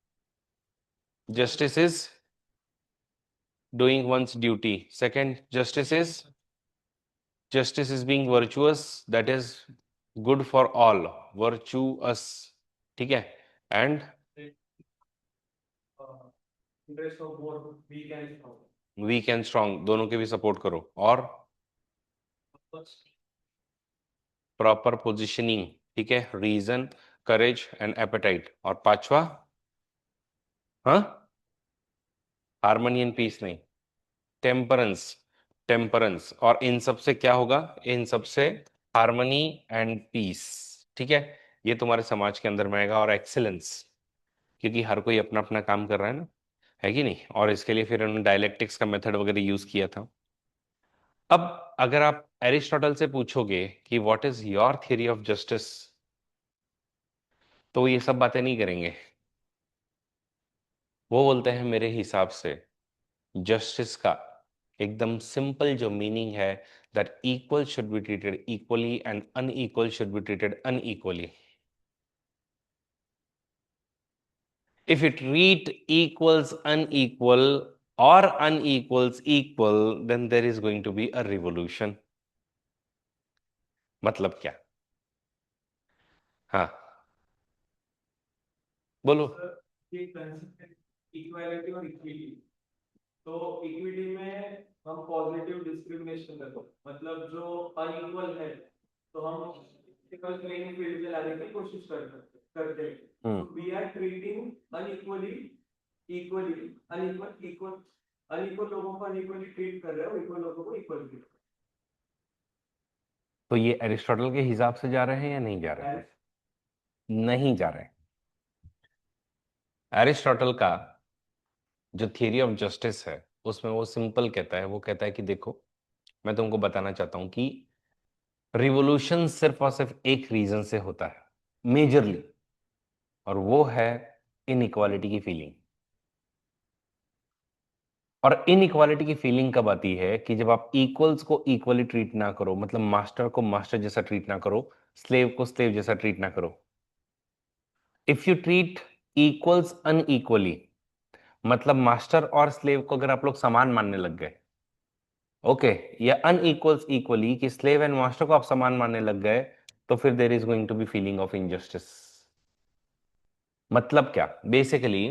Justice is doing once duty. Second, justice is being virtuous, that is good for all, virtuous, ठीक है। And interest of both weak and strong. Weak and strong दोनों के भी सपोर्ट करो। और प्रॉपर पोजिशनिंग, ठीक है, रीजन, करेज एंड एपेटाइट। और पांचवा, हाँ, हार्मनी एंड पीस नहीं, टेम्परेंस, टेम्परेंस। और इन सब से क्या होगा? इन सब से हार्मनी एंड पीस, ठीक है। ये तुम्हारे समाज के अंदर में आएगा। और एक्सीलेंस, क्योंकि हर कोई अपना अपना काम कर रहा है ना, है कि नहीं? और इसके लिए फिर उन्होंने डायलेक्टिक्स का मेथड वगैरह यूज किया था। अब अगर आप एरिस्टोटल से पूछोगे कि what is your theory of justice, तो वो ये सब बातें नहीं करेंगे। वो बोलते हैं मेरे हिसाब से जस्टिस का एकदम सिंपल जो मीनिंग है, that equal should be treated equally and unequal should be treated unequally. If you treat equals unequal or unequals equal, then there is going to be a revolution. मतलब क्या? हाँ, बोलो। Sir ये concept है equality और equity. तो equity में हम पॉजिटिव डिस्क्रिमिनेशन करते हैं, मतलब जो अनइक्वल है तो हम इक्वल प्लेइंग फील्ड पे लाने की कोशिश करते हैं। तो we are treating unequally equally, unequal equal, unequal लोगों को अनइक्वली ट्रीट कर रहे हो, इक्वल लोगों को इक्वल ट्रीट। तो ये एरिस्टोटल के हिसाब से जा रहे हैं या नहीं जा रहे हैं? नहीं जा रहे हैं। एरिस्टोटल का जो थियरी ऑफ जस्टिस है, उसमें वो सिंपल कहता है, वो कहता है कि देखो, मैं तुमको बताना चाहता हूं कि रिवोल्यूशन सिर्फ और सिर्फ एक रीजन से होता है, मेजरली, और वो है इनइक्वालिटी की फीलिंग। और इनइक्वालिटी की फीलिंग कब आती है? कि जब आप इक्वल्स को इक्वली ट्रीट ना करो, मतलब मास्टर को मास्टर जैसा ट्रीट ना करो, स्लेव को स्लेव जैसा ट्रीट ना करो। If you treat equals unequally, मतलब मास्टर और स्लेव को अगर आप लोग समान मानने लग गए, ओके, या अनइक्वल्स इक्वली कि स्लेव एंड मास्टर को आप समान मानने लग गए, तो फिर there is going to be feeling of injustice. मतलब क्या? बेसिकली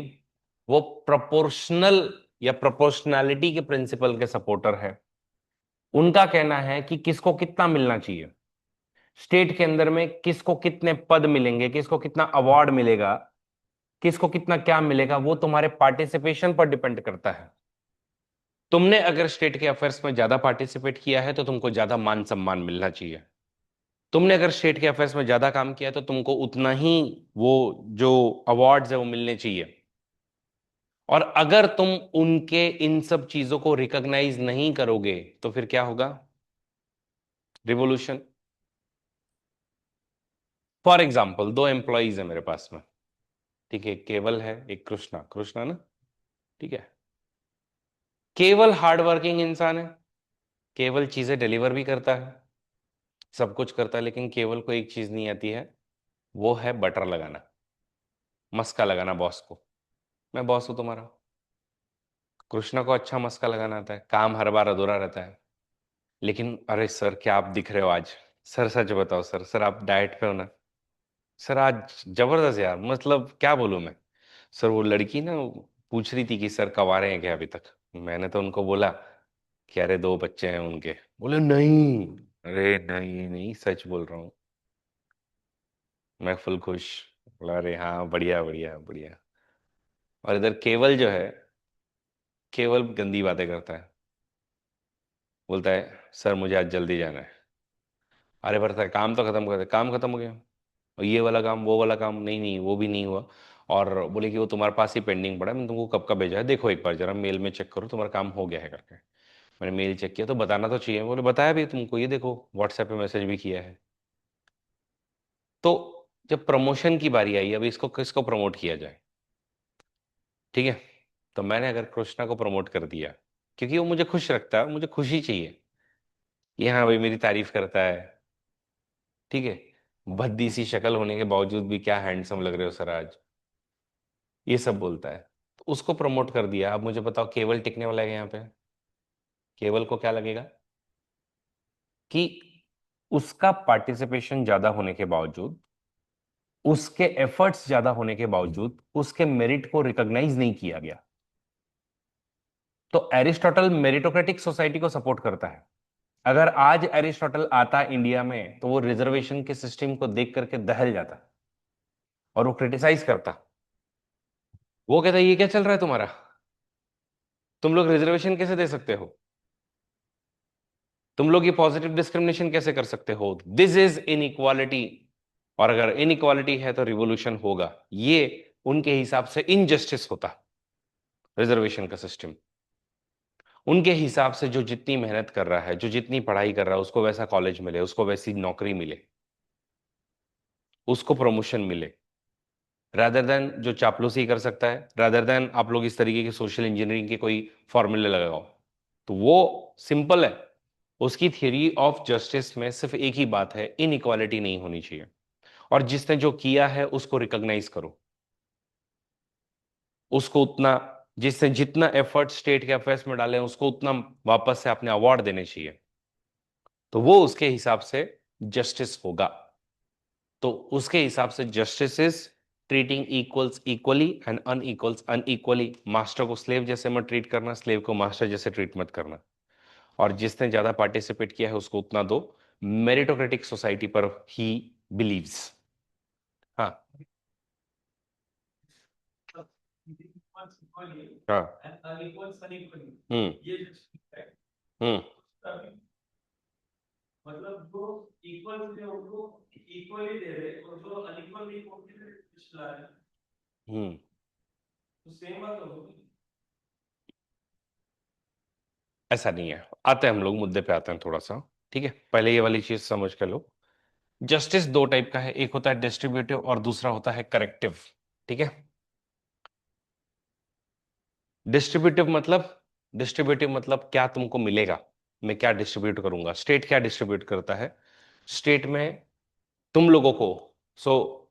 वो प्रोपोर्शनल या प्रोपोर्शनैलिटी के प्रिंसिपल के सपोर्टर है। उनका कहना है कि किसको कितना मिलना चाहिए, स्टेट के अंदर में किसको कितने पद मिलेंगे, किसको कितना अवार्ड मिलेगा, किसको कितना क्या मिलेगा, वो तुम्हारे पार्टिसिपेशन पर डिपेंड करता है। तुमने अगर स्टेट के अफेयर्स में ज्यादा पार्टिसिपेट किया है तो तुमको ज्यादा मान सम्मान मिलना चाहिए। तुमने अगर स्टेट के अफेयर्स में ज्यादा काम किया है तो तुमको उतना ही वो जो अवार्ड्स है वो मिलने चाहिए। और अगर तुम उनके इन सब चीजों को रिकॉग्नाइज नहीं करोगे तो फिर क्या होगा? रिवोल्यूशन। फॉर एग्जाम्पल, 2 एम्प्लॉइज है मेरे पास में, ठीक है, एक केवल है, एक कृष्णा, कृष्णा ना, ठीक है। केवल हार्ड वर्किंग इंसान है, केवल चीजें डिलीवर भी करता है, सब कुछ करता है, लेकिन केवल को एक चीज नहीं आती है, वो है बटर लगाना, मस्का लगाना बॉस को। मैं बॉस हूं तुम्हारा। कृष्णा को अच्छा मस्का लगाना आता है, काम हर बार अधूरा रहता है। लेकिन अरे सर, क्या आप दिख रहे हो आज? सर सच बताओ सर, सर आप डाइट पे हो ना? सर आज जबरदस्त यार, मतलब क्या बोलूं मैं। सर वो लड़की ना पूछ रही थी कि सर कब आ रहे हैं क्या अभी तक। मैंने तो उनको बोला कि अरे दो बच्चे हैं उनके। बोले नहीं, अरे नहीं नहीं सच बोल रहा हूँ। मैं फुल खुश। बोला अरे हाँ बढ़िया बढ़िया बढ़िया। और इधर केवल जो है, केवल गंदी बातें करता है। बोलता है सर मुझे आज जल्दी जाना है। अरे बढ़ता है काम तो खत्म कर दे, काम खत्म हो गया। और ये वाला काम वो वाला काम, नहीं नहीं वो भी नहीं हुआ। और बोले कि वो तुम्हारे पास ही पेंडिंग पड़ा है, मैंने तुमको कब का भेजा है, देखो एक बार जरा मेल में चेक करो तुम्हारा काम हो गया है करके। मैंने मेल चेक किया तो बताना तो चाहिए, बोले बताया भी तुमको, ये देखो व्हाट्सएप पे मैसेज भी किया है। तो जब प्रमोशन की बारी आई, अब इसको किसको प्रमोट किया जाए, ठीक है। तो मैंने अगर कृष्णा को प्रमोट कर दिया, क्योंकि वो मुझे खुश रखता है, मुझे खुशी चाहिए कि हाँ भाई मेरी तारीफ करता है, ठीक है। भद्दी सी शक्ल होने के बावजूद भी क्या हैंडसम लग रहे हो सर आज, ये सब बोलता है। तो उसको प्रमोट कर दिया। अब मुझे बताओ केवल टिकने वाला है यहाँ पे? केवल को क्या लगेगा कि उसका पार्टिसिपेशन ज्यादा होने के बावजूद, उसके एफर्ट्स ज्यादा होने के बावजूद उसके मेरिट को रिकॉग्नाइज नहीं किया गया। तो एरिस्टोटल मेरिटोक्रेटिक सोसाइटी को सपोर्ट करता है। अगर आज एरिस्टोटल आता इंडिया में तो वो रिजर्वेशन के सिस्टम को देख करके दहल जाता और वो क्रिटिसाइज करता। वो कहता ये क्या चल रहा है तुम्हारा, तुम लोग रिजर्वेशन कैसे दे सकते हो, तुम लोग ये पॉजिटिव डिस्क्रिमिनेशन कैसे कर सकते हो, दिस इज इनइक्वालिटी। और अगर इनइक्वालिटी है तो रिवोल्यूशन होगा। ये उनके हिसाब से इनजस्टिस होता रिजर्वेशन का सिस्टम। उनके हिसाब से जो जितनी मेहनत कर रहा है, जो जितनी पढ़ाई कर रहा है, उसको वैसा कॉलेज मिले, उसको वैसी नौकरी मिले, उसको प्रमोशन मिले, रादर देन जो चापलूसी कर सकता है, रादर देन आप लोग इस तरीके की सोशल इंजीनियरिंग के कोई फॉर्मूले लगाओ। तो वो सिंपल है। उसकी थियरी ऑफ जस्टिस में सिर्फ एक ही बात है, इनइक्वालिटी नहीं होनी चाहिए। और जिसने जो किया है उसको रिकॉग्नाइज करो, उसको उतना, जिसने जितना एफर्ट स्टेट के अफेयर्स में डाले हैं उसको उतना वापस से अपने अवार्ड देने चाहिए। तो वो उसके हिसाब से जस्टिस होगा। तो उसके हिसाब से justice is treating equals equally and unequals unequally. Master को स्लेव जैसे मत ट्रीट करना, स्लेव को मास्टर जैसे ट्रीट मत करना। और जिसने ज्यादा पार्टिसिपेट किया है उसको उतना दो। मेरिटोक्रेटिक सोसाइटी पर ही बिलीव्स। हाँ। equals equally हाँ। and unequals unequally, हम्म। ये जो है हम्म। तभी मतलब जो इक्वल थे उनको इक्वली दे रहे और जो अनइक्वल नहीं होते थे कुछ ला रहे, हम्म। तो सेम बात होगी। ऐसा नहीं है, आते हैं हम लोग मुद्दे पे आते हैं थोड़ा सा। ठीक है, पहले ये वाली चीज समझ कर लो। जस्टिस दो टाइप का है, एक होता है डिस्ट्रीब्यूटिव और दूसरा होता है करेक्टिव। ठीक है। डिस्ट्रीब्यूटिव मतलब, डिस्ट्रीब्यूटिव मतलब क्या तुमको मिलेगा, मैं क्या डिस्ट्रीब्यूट करूंगा। स्टेट क्या डिस्ट्रीब्यूट करता है, स्टेट में तुम लोगों को, सो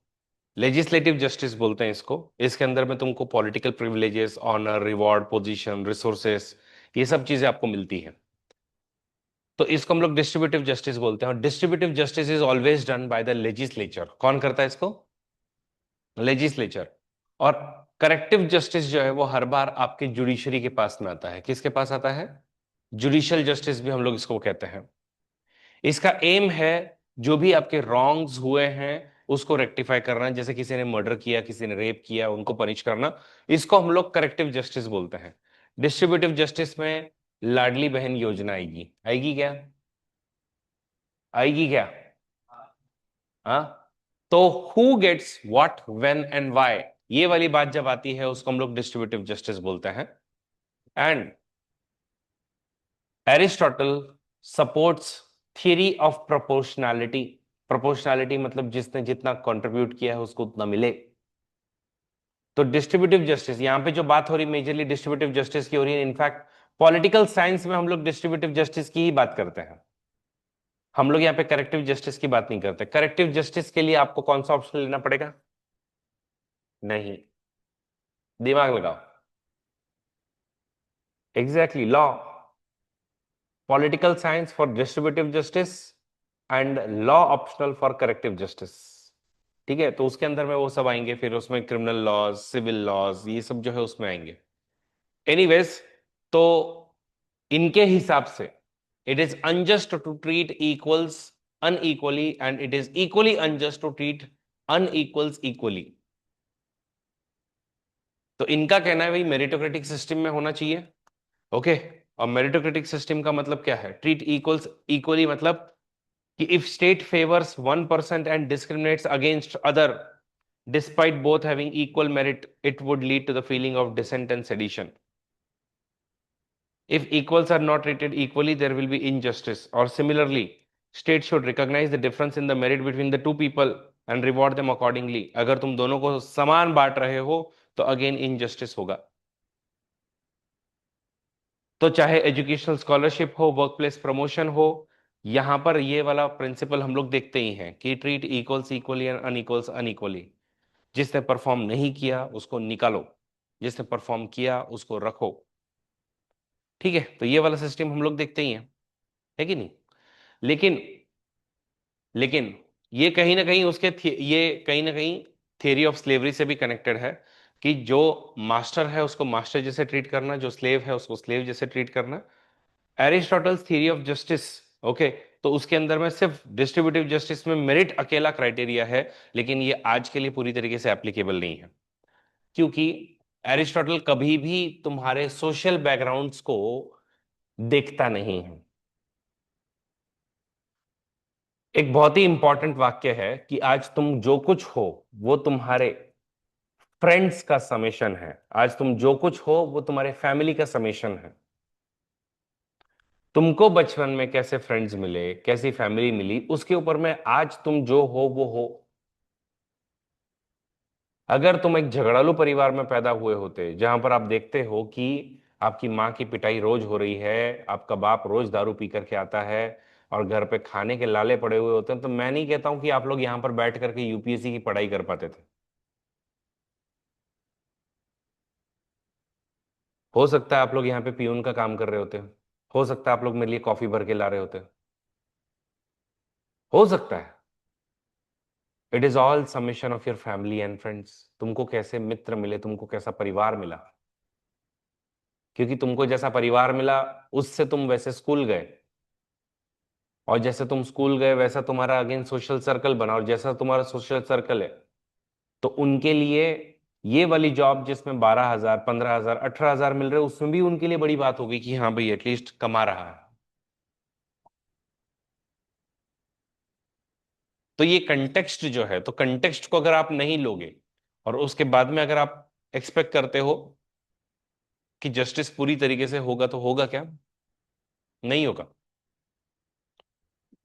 लेजिस्लेटिव जस्टिस बोलते हैं इसको। इसके अंदर में तुमको political privileges, honour, reward, position, resources, ये सब चीजें आपको मिलती हैं। तो इसको हम लोग डिस्ट्रीब्यूटिव जस्टिस बोलते हैं। और distributive justice is always done by the legislature. कौन करता है इसको? लेजिस्लेचर। और करेक्टिव जस्टिस जो है वो हर बार आपके जुडिशरी के पास में आता है। किसके पास आता है? जुडिशियल जस्टिस भी हम लोग इसको कहते हैं। इसका एम है जो भी आपके रॉन्ग्स हुए हैं उसको रेक्टिफाई करना। जैसे किसी ने मर्डर किया, किसी ने रेप किया, उनको पनिश करना, इसको हम लोग करेक्टिव जस्टिस बोलते हैं। डिस्ट्रीब्यूटिव जस्टिस में लाडली बहन योजना आएगी, आएगी क्या? आएगी क्या? हाँ। तो who gets what when and why, ये वाली बात जब आती है उसको हम लोग डिस्ट्रीब्यूटिव जस्टिस बोलते हैं। And Aristotle supports theory of proportionality. Proportionality मतलब जिसने जितना कंट्रीब्यूट किया है उसको उतना मिले। तो डिस्ट्रीब्यूटिव जस्टिस, यहां पे जो बात हो रही मेजरली डिस्ट्रीब्यूटिव जस्टिस की हो रही है। इनफैक्ट पॉलिटिकल साइंस में हम लोग डिस्ट्रीब्यूटिव जस्टिस की ही बात करते हैं। हम लोग यहाँ पे करेक्टिव जस्टिस की बात नहीं करते। करेक्टिव जस्टिस के लिए आपको कौन सा ऑप्शन लेना पड़ेगा? नहीं, दिमाग लगाओ। Exactly, law, political science for distributive justice and law optional for corrective justice. ठीक है, तो उसके अंदर में वो सब आएंगे, फिर उसमें क्रिमिनल लॉज, सिविल लॉज, ये सब जो है उसमें आएंगे। एनीवेज, तो इनके हिसाब से it is unjust to treat equals unequally and it is equally unjust to treat unequals equally. तो इनका कहना है भाई मेरिटोक्रेटिक सिस्टम में होना चाहिए। ओके। और मेरिटोक्रेटिक सिस्टम का मतलब क्या है? ट्रीट इक्वल्स इक्वली मतलब कि if state favours one person and discriminates against other despite both having equal merit, it would lead to the feeling of dissent and sedition. If equals are not treated equally, there will be injustice. Or similarly, states should recognize the difference in the merit between the two people and reward them accordingly. अगर तुम दोनों को समान बांट रहे हो तो again injustice होगा। तो चाहे एजुकेशनल स्कॉलरशिप हो, वर्कप्लेस प्रमोशन हो, यहां पर ये वाला प्रिंसिपल हम लोग देखते ही हैं कि treat equals equally and unequals unequally. जिसने परफॉर्म नहीं किया उसको निकालो, जिसने परफॉर्म किया उसको रखो। ठीक है, तो ये वाला सिस्टम हम लोग देखते ही हैं, है कि नहीं? लेकिन लेकिन ये कहीं ना कहीं ये कहीं ना कहीं थियरी ऑफ स्लेवरी से भी कनेक्टेड है कि जो मास्टर है उसको मास्टर जैसे ट्रीट करना, जो स्लेव है उसको स्लेव जैसे ट्रीट करना। Aristotle's theory of justice, okay, तो उसके अंदर में सिर्फ डिस्ट्रीब्यूटिव जस्टिस में मेरिट अकेला क्राइटेरिया है, लेकिन ये आज के लिए पूरी तरीके से एप्लीकेबल नहीं है, क्योंकि एरिस्टोटल कभी भी तुम्हारे सोशल बैकग्राउंड्स को देखता नहीं है। एक बहुत ही इंपॉर्टेंट वाक्य है कि आज तुम जो कुछ हो वो तुम्हारे फ्रेंड्स का समेशन है। आज तुम जो कुछ हो वो तुम्हारे फैमिली का समेशन है। तुमको बचपन में कैसे फ्रेंड्स मिले, कैसी फैमिली मिली, उसके ऊपर में आज तुम जो हो वो हो। अगर तुम एक झगड़ालू परिवार में पैदा हुए होते जहां पर आप देखते हो कि आपकी माँ की पिटाई रोज हो रही है, आपका बाप रोज दारू पी करके आता है और घर पे खाने के लाले पड़े हुए होते हैं, तो मैं नहीं कहता हूं कि आप लोग यहां पर बैठ करके यूपीएससी की पढ़ाई कर पाते थे। हो सकता है आप लोग यहाँ पे पियून का काम कर रहे होते हैं। हो सकता है आप लोग मेरे लिए कॉफी भर के ला रहे होते हैं। हो सकता है। It is all summation of your family and friends. तुमको कैसे मित्र मिले, तुमको कैसा परिवार मिला, क्योंकि तुमको जैसा परिवार मिला उससे तुम वैसे स्कूल गए, और जैसे तुम स्कूल गए वैसा तुम्हारा अगेन सोशल सर्कल बना, और जैसा तुम्हारा सोशल सर्कल है तो उनके लिए ये वाली जॉब जिसमें 12,000 15,000 18,000 मिल रहे उसमें भी उनके लिए बड़ी बात होगी कि हाँ भाई एटलीस्ट कमा रहा है। तो ये कंटेक्स्ट जो है, तो कंटेक्स्ट को अगर आप नहीं लोगे और उसके बाद में अगर आप एक्सपेक्ट करते हो कि जस्टिस पूरी तरीके से होगा, तो होगा क्या? नहीं होगा।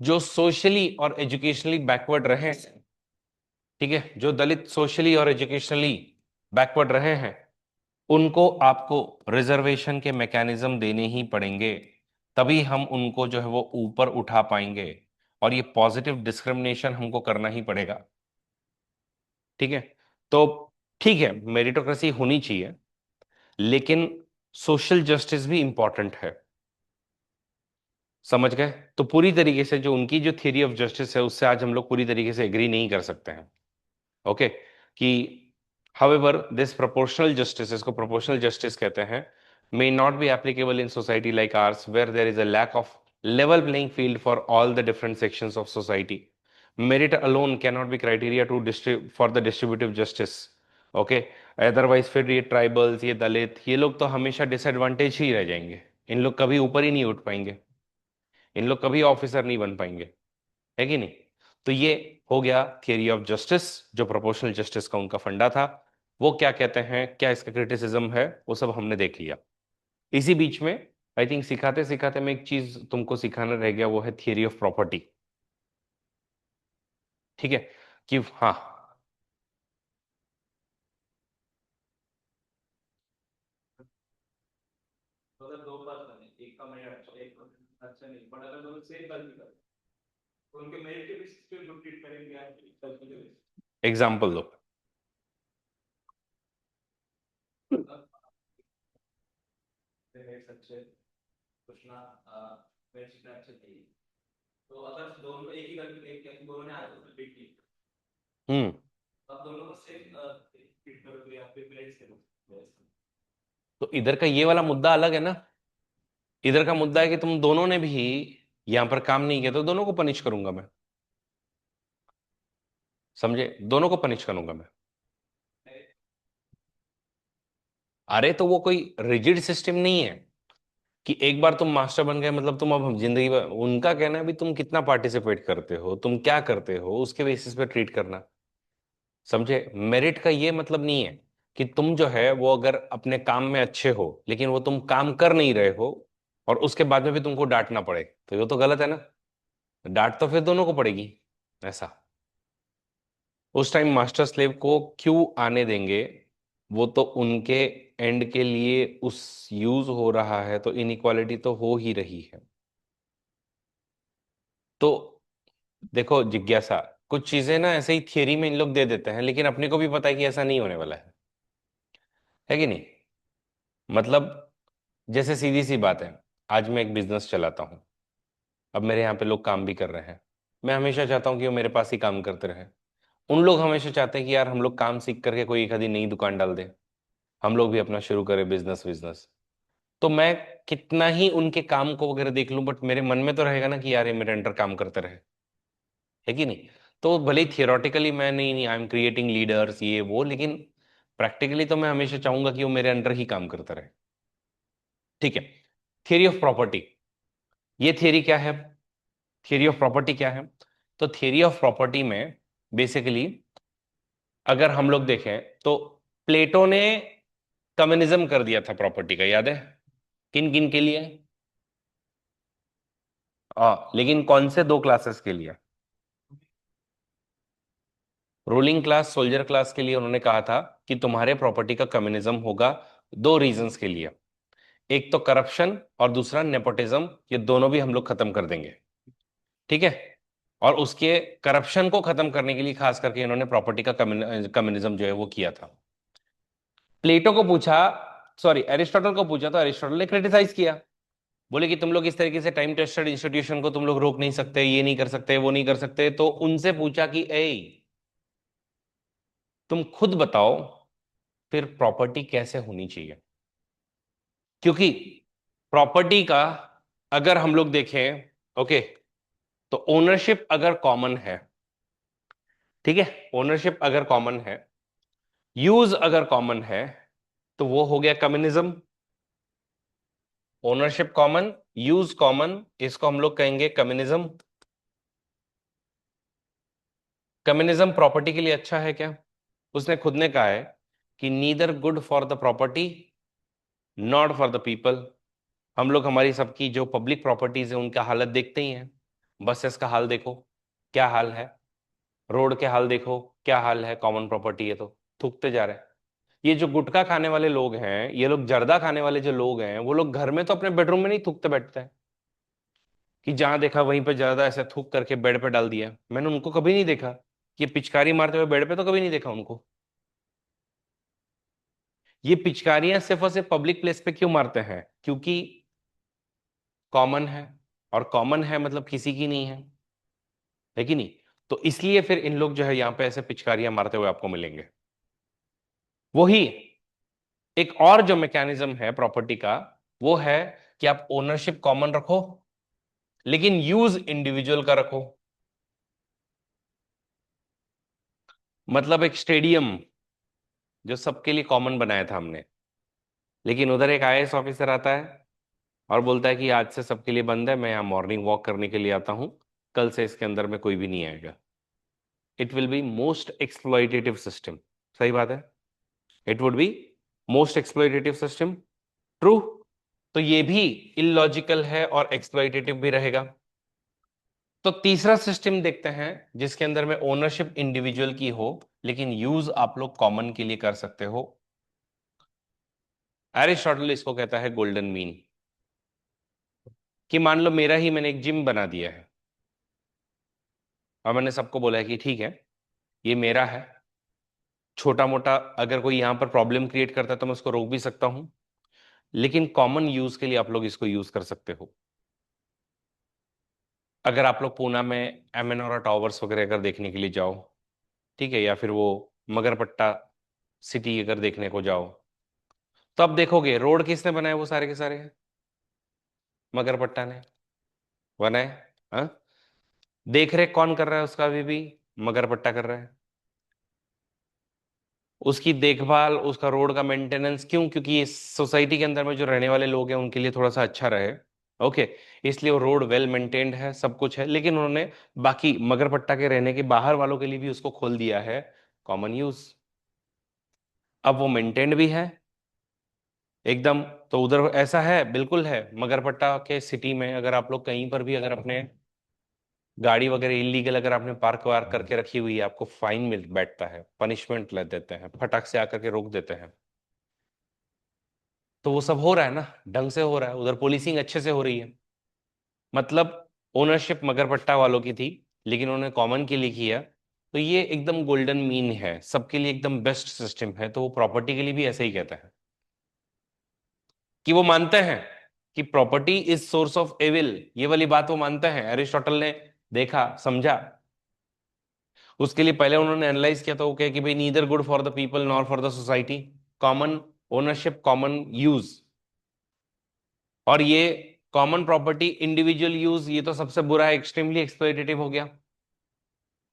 जो सोशली और एजुकेशनली बैकवर्ड रहे, ठीक है, जो दलित सोशली और एजुकेशनली बैकवर्ड रहे हैं, उनको आपको रिजर्वेशन के मैकेनिज्म देने ही पड़ेंगे, तभी हम उनको जो है वो ऊपर उठा पाएंगे। और ये पॉजिटिव डिस्क्रिमिनेशन हमको करना ही पड़ेगा। ठीक है, तो ठीक है, मेरिटोक्रेसी होनी चाहिए, लेकिन सोशल जस्टिस भी इंपॉर्टेंट है। समझ गए? तो पूरी तरीके से जो उनकी जो थ्योरी ऑफ जस्टिस है उससे आज हम लोग पूरी तरीके से एग्री नहीं कर सकते हैं। ओके, कि हाउएवर दिस प्रोपोर्शनल जस्टिस, इसको प्रोपोर्शनल जस्टिस कहते हैं, may not be applicable in society like ours where there is a lack of level playing field for all the different sections of society. Merit alone cannot be criteria to for the distributive justice. Okay, otherwise फिर ये tribals, ये दलित, ये लोग तो हमेशा disadvantage ही रह जाएंगे। इन लोग कभी ऊपर ही नहीं उठ पाएंगे, इन लोग कभी ऑफिसर नहीं बन पाएंगे, है कि नहीं? तो ये हो गया थियरी ऑफ जस्टिस, जो प्रोपोर्शनल जस्टिस का उनका फंडा था। वो क्या कहते हैं, क्या इसका क्रिटिसिज्म है, वो सब हमने देख लिया। इसी बीच में आई थिंक सिखाते सिखाते मैं एक चीज तुमको सिखाना रह गया, वो है थियरी ऑफ प्रॉपर्टी। ठीक है, कि हाँ। तो अगर दो पर्सन है, एक का मेरिट अच्छा, एक का अच्छा नहीं, बट अगर दोनों सेम गलती कर, तो उनके मेरिट के बेसिस पे जो ट्रीट करेंगे आप गलती के बेसिस एग्जाम्पल दो। पे। मेरिट अच्छे, कुछ ना मेरिट ना अच्छे चाहिए, तो अगर दोनों एक ही गलती एक या दोनों ने आज तक रिपीट की, हम्म। अब दोनों को सेम ट्रीट करोगे या फिर मेरिट से। तो इधर का ये वाला मुद्दा अलग है ना, इधर का मुद्दा है कि तुम दोनों ने भी यहां पर काम नहीं किया, तो दोनों को पनिश करूंगा मैं। समझे? दोनों को पनिश करूंगा मैं। अरे तो वो कोई रिजिड सिस्टम नहीं है कि एक बार तुम मास्टर बन गए मतलब तुम अब जिंदगी भर, उनका कहना है भी तुम कितना पार्टिसिपेट करते हो, तुम क्या करते हो, उसके बेसिस पे ट्रीट करना। समझे? मेरिट का ये मतलब नहीं है कि तुम जो है वो अगर अपने काम में अच्छे हो लेकिन वो तुम काम कर नहीं रहे हो और उसके बाद में भी तुमको डांटना पड़े, तो ये तो गलत है ना। डांट तो फिर दोनों को पड़ेगी। ऐसा उस टाइम मास्टर स्लेव को क्यों आने देंगे? वो तो उनके एंड के लिए उस यूज हो रहा है, तो इनइक्वालिटी तो हो ही रही है। तो देखो जिज्ञासा, कुछ चीजें ना ऐसे ही थियरी में इन लोग दे देते हैं, लेकिन अपने को भी पता है कि ऐसा नहीं होने वाला है कि नहीं? मतलब जैसे सीधी सी बात है, आज मैं एक बिजनेस चलाता हूँ, अब मेरे यहाँ पे लोग काम भी कर रहे हैं। मैं हमेशा चाहता हूँ कि वो मेरे पास ही काम करते रहे। उन लोग हमेशा चाहते हैं कि यार हम लोग काम सीख करके कोई एक आधी नई दुकान डाल दे, हम लोग भी अपना शुरू करें बिजनेस बिजनेस। तो मैं कितना ही उनके काम को वगैरह देख लूं, बट मेरे मन में तो रहेगा ना कि यार ये मेरे अंडर काम करते रहे, है कि नहीं? तो भले ही थियोरटिकली मैं नहीं आई एम क्रिएटिंग लीडर्स ये वो, लेकिन प्रैक्टिकली तो मैं हमेशा चाहूंगा कि वो मेरे अंडर ही काम करता रहे। ठीक है। थियरी ऑफ प्रॉपर्टी, ये थियरी क्या है? थियरी ऑफ प्रॉपर्टी क्या है? तो थियरी ऑफ प्रॉपर्टी में बेसिकली अगर हम लोग देखें तो प्लेटो ने कम्युनिज्म कर दिया था प्रॉपर्टी का, याद है? किन किन के लिए? लेकिन कौन से दो क्लासेस के लिए? रूलिंग क्लास, सोल्जर क्लास के लिए उन्होंने कहा था कि तुम्हारे प्रॉपर्टी का कम्युनिज्म होगा दो रीजंस के लिए। एक तो करप्शन और दूसरा नेपोटिज्म, ये दोनों भी हम लोग खत्म कर देंगे। ठीक है। और उसके करप्शन को खत्म करने के लिए खास करके इन्होंने प्रॉपर्टी का कम्युनिज्म जो है वो किया था। प्लेटो को पूछा, सॉरी एरिस्टोटल को पूछा, तो एरिस्टोटल ने क्रिटिसाइज किया। बोले कि तुम लोग इस तरीके से टाइम टेस्टेड इंस्टीट्यूशन को तुम लोग रोक नहीं सकते, ये नहीं कर सकते, वो नहीं कर सकते। तो उनसे पूछा कि ए, तुम खुद बताओ फिर प्रॉपर्टी कैसे होनी चाहिए? क्योंकि प्रॉपर्टी का अगर हम लोग देखें, ओके, तो ओनरशिप अगर कॉमन है, ठीक है, ओनरशिप अगर कॉमन है, यूज अगर कॉमन है, तो वो हो गया communism. Ownership common, use common, इसको हम लोग कहेंगे कम्युनिज्म। कम्युनिज्म प्रॉपर्टी के लिए अच्छा है क्या? उसने खुद ने कहा है कि neither good for the property not for the people. हम लोग हमारी सबकी जो पब्लिक प्रॉपर्टीज है उनका हालत देखते ही हैं। बसेस का हाल देखो क्या हाल है, रोड के हाल देखो क्या हाल है, कॉमन प्रॉपर्टी है तो थूकते जा रहे हैं। ये जो गुटखा खाने वाले लोग हैं, ये लोग जर्दा खाने वाले जो लोग हैं, वो लोग घर में तो अपने बेडरूम में नहीं थूकते बैठते हैं कि जहां देखा वहीं पे ज्यादा ऐसे थूक करके बेड पे डाल दिया। मैंने उनको कभी नहीं देखा कि पिचकारी मारते हुए बेड पे, तो कभी नहीं देखा उनको। ये पिचकारियां सिर्फ और सिर्फ पब्लिक प्लेस पे क्यों मारते हैं? क्योंकि कॉमन है, और कॉमन है मतलब किसी की नहीं है कि नहीं? तो इसलिए फिर इन लोग जो है यहाँ पे ऐसे पिचकारियां मारते हुए आपको मिलेंगे। वही एक और जो मैकेनिज्म है प्रॉपर्टी का, वो है कि आप ओनरशिप कॉमन रखो लेकिन यूज इंडिविजुअल का रखो। मतलब एक स्टेडियम जो सबके लिए कॉमन बनाया था हमने, लेकिन उधर एक आईएएस ऑफिसर आता है और बोलता है कि आज से सबके लिए बंद है, मैं यहाँ मॉर्निंग वॉक करने के लिए आता हूँ, कल से इसके अंदर में कोई भी नहीं आएगा। It will be most exploitative system. सही बात है, it would be most exploitative system. True. तो ये भी इलॉजिकल है और एक्सप्लॉइटेटिव भी रहेगा। तो तीसरा सिस्टम देखते हैं जिसके अंदर में ओनरशिप इंडिविजुअल की हो लेकिन यूज आप लोग कॉमन के लिए कर सकते हो। एरिस्टोटल इसको कहता है गोल्डन मीन। कि मान लो मेरा ही मैंने एक जिम बना दिया है और मैंने सबको बोला है कि ठीक है ये मेरा है, छोटा मोटा अगर कोई यहां पर प्रॉब्लम क्रिएट करता है तो मैं उसको रोक भी सकता हूं, लेकिन कॉमन यूज के लिए आप लोग इसको यूज कर सकते हो। अगर आप लोग पूना में एमेनोरा टावर्स वगैरह अगर देखने के लिए जाओ, ठीक है, या फिर वो मगरपट्टा सिटी अगर देखने को जाओ, तो आप देखोगे रोड किसने बनाए, वो सारे के सारे हैं। मगरपट्टा ने बनाए। हाँ, देख रेख कौन कर रहा है उसका? अभी भी मगरपट्टा कर रहा है। उसकी देखभाल, उसका रोड का मेंटेनेंस, क्यों? क्योंकि इस सोसाइटी के अंदर में जो रहने वाले लोग हैं उनके लिए थोड़ा सा अच्छा रहे। ओके, इसलिए वो रोड वेल मेंटेन्ड है, सब कुछ है, लेकिन उन्होंने बाकी मगरपट्टा के रहने के बाहर वालों के लिए भी उसको खोल दिया है कॉमन यूज। अब वो मेंटेन्ड भी है एकदम। तो उधर ऐसा है, बिल्कुल है। मगरपट्टा के सिटी में अगर आप लोग कहीं पर भी अगर अपने गाड़ी वगैरह इलीगल अगर आपने पार्क वार्क करके रखी हुई है, आपको फाइन मिल बैठता है, पनिशमेंट ले देते हैं, फटाक से आकर के रोक देते हैं। तो वो सब हो रहा है ना, ढंग से हो रहा है, उधर पुलिसिंग अच्छे से हो रही है। मतलब ओनरशिप मगरपट्टा वालों की थी, लेकिन उन्होंने कॉमन के लिए किया। तो ये एकदम गोल्डन मीन है, सबके लिए एकदम बेस्ट सिस्टम है। तो वो प्रॉपर्टी के लिए भी ऐसे ही कहते हैं कि वो मानते हैं कि property is source of evil. ये वाली बात वो मानते हैं, एरिस्टोटल ने देखा समझा। उसके लिए पहले उन्होंने एनालाइज किया, तो वो कहे कि भाई neither good for the people nor for the society, common ownership common use. और ये कॉमन प्रॉपर्टी इंडिविजुअल यूज, ये तो सबसे बुरा है, एक्सट्रीमली एक्सप्लॉइटेटिव हो गया।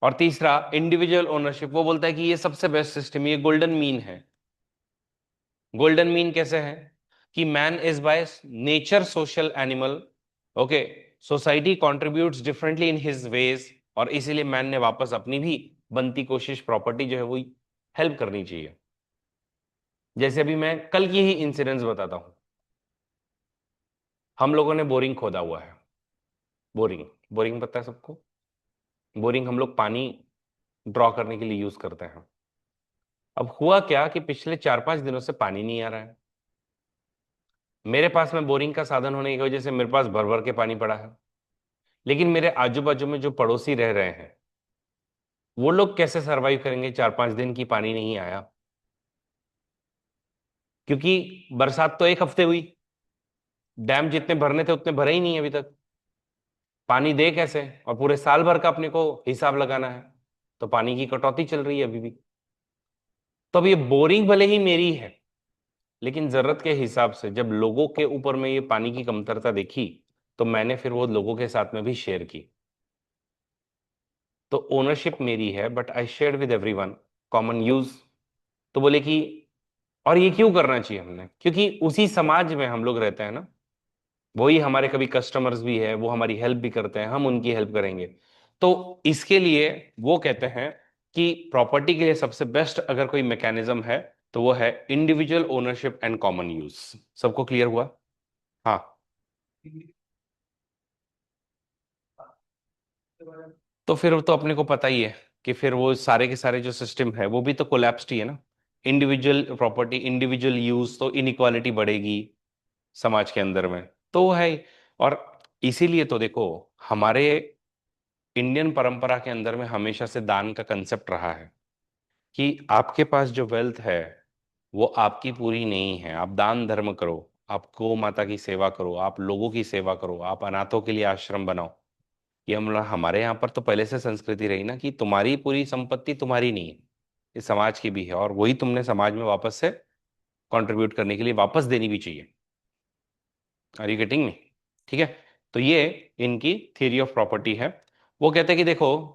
और तीसरा इंडिविजुअल ओनरशिप, वो बोलता है कि ये सबसे बेस्ट सिस्टम, ये गोल्डन मीन है। गोल्डन मीन कैसे है? कि man is by nature social animal. Okay, society contributes differently in his veg, और इसीलिए मैन ने वापस अपनी भी बनती कोशिश प्रॉपर्टी जो है वो हेल्प करनी चाहिए। जैसे अभी मैं कल की ही इंसिडेंस बताता हूं। हम लोगों ने बोरिंग खोदा हुआ है। बोरिंग, बोरिंग पता है सबको? बोरिंग हम लोग पानी ड्रॉ करने के लिए यूज करते हैं। अब हुआ क्या कि पिछले 4-5 दिनों से पानी नहीं आ रहा है। मेरे पास में बोरिंग का साधन होने की वजह से मेरे पास भर भर के पानी पड़ा है। लेकिन मेरे आजू बाजू में जो पड़ोसी रह रहे हैं, वो लोग कैसे सरवाइव करेंगे 4-5 दिन की पानी नहीं आया? क्योंकि बरसात तो एक हफ्ते हुई, डैम जितने भरने थे उतने भरे ही नहीं अभी तक। पानी दे कैसे? और पूरे साल भर का अपने को हिसाब लगाना है, तो पानी की कटौती चल रही है अभी भी। तो अब ये बोरिंग भले ही मेरी है, लेकिन जरूरत के हिसाब से जब लोगों के ऊपर में ये पानी की कमतरता देखी, तो मैंने फिर वो लोगों के साथ में भी शेयर की। तो ओनरशिप मेरी है, but I share with everyone, common use. तो बोले कि और ये क्यों करना चाहिए हमने? क्योंकि उसी समाज में हम लोग रहते हैं ना, वही हमारे कभी कस्टमर्स भी है, वो हमारी हेल्प भी करते हैं, हम उनकी हेल्प करेंगे। तो इसके लिए वो कहते हैं कि प्रॉपर्टी के लिए सबसे बेस्ट अगर कोई मैकेनिज्म है, तो वो है individual ownership and common use. सबको क्लियर हुआ? हाँ। तो फिर तो अपने को पता ही है कि फिर वो सारे के सारे जो सिस्टम है वो भी तो कोलैप्स्ड ही है ना। इंडिविजुअल प्रॉपर्टी, इंडिविजुअल यूज, तो इनइक्वालिटी बढ़ेगी समाज के अंदर में, तो वो है ही। और इसीलिए तो देखो, हमारे इंडियन परंपरा के अंदर में हमेशा से दान का कंसेप्ट रहा है कि आपके पास जो वेल्थ है वो आपकी पूरी नहीं है, आप दान धर्म करो, आप गौ माता की सेवा करो, आप लोगों की सेवा करो, आप अनाथों के लिए आश्रम बनाओ। ये हम हमारे यहाँ पर तो पहले से संस्कृति रही ना कि तुम्हारी पूरी संपत्ति तुम्हारी नहीं है, ये समाज की भी है, और वही तुमने समाज में वापस से कंट्रीब्यूट करने के लिए वापस देनी भी चाहिए। Are you getting me? ठीक है। तो ये इनकी थ्योरी ऑफ प्रॉपर्टी है। वो कहते हैं कि देखो,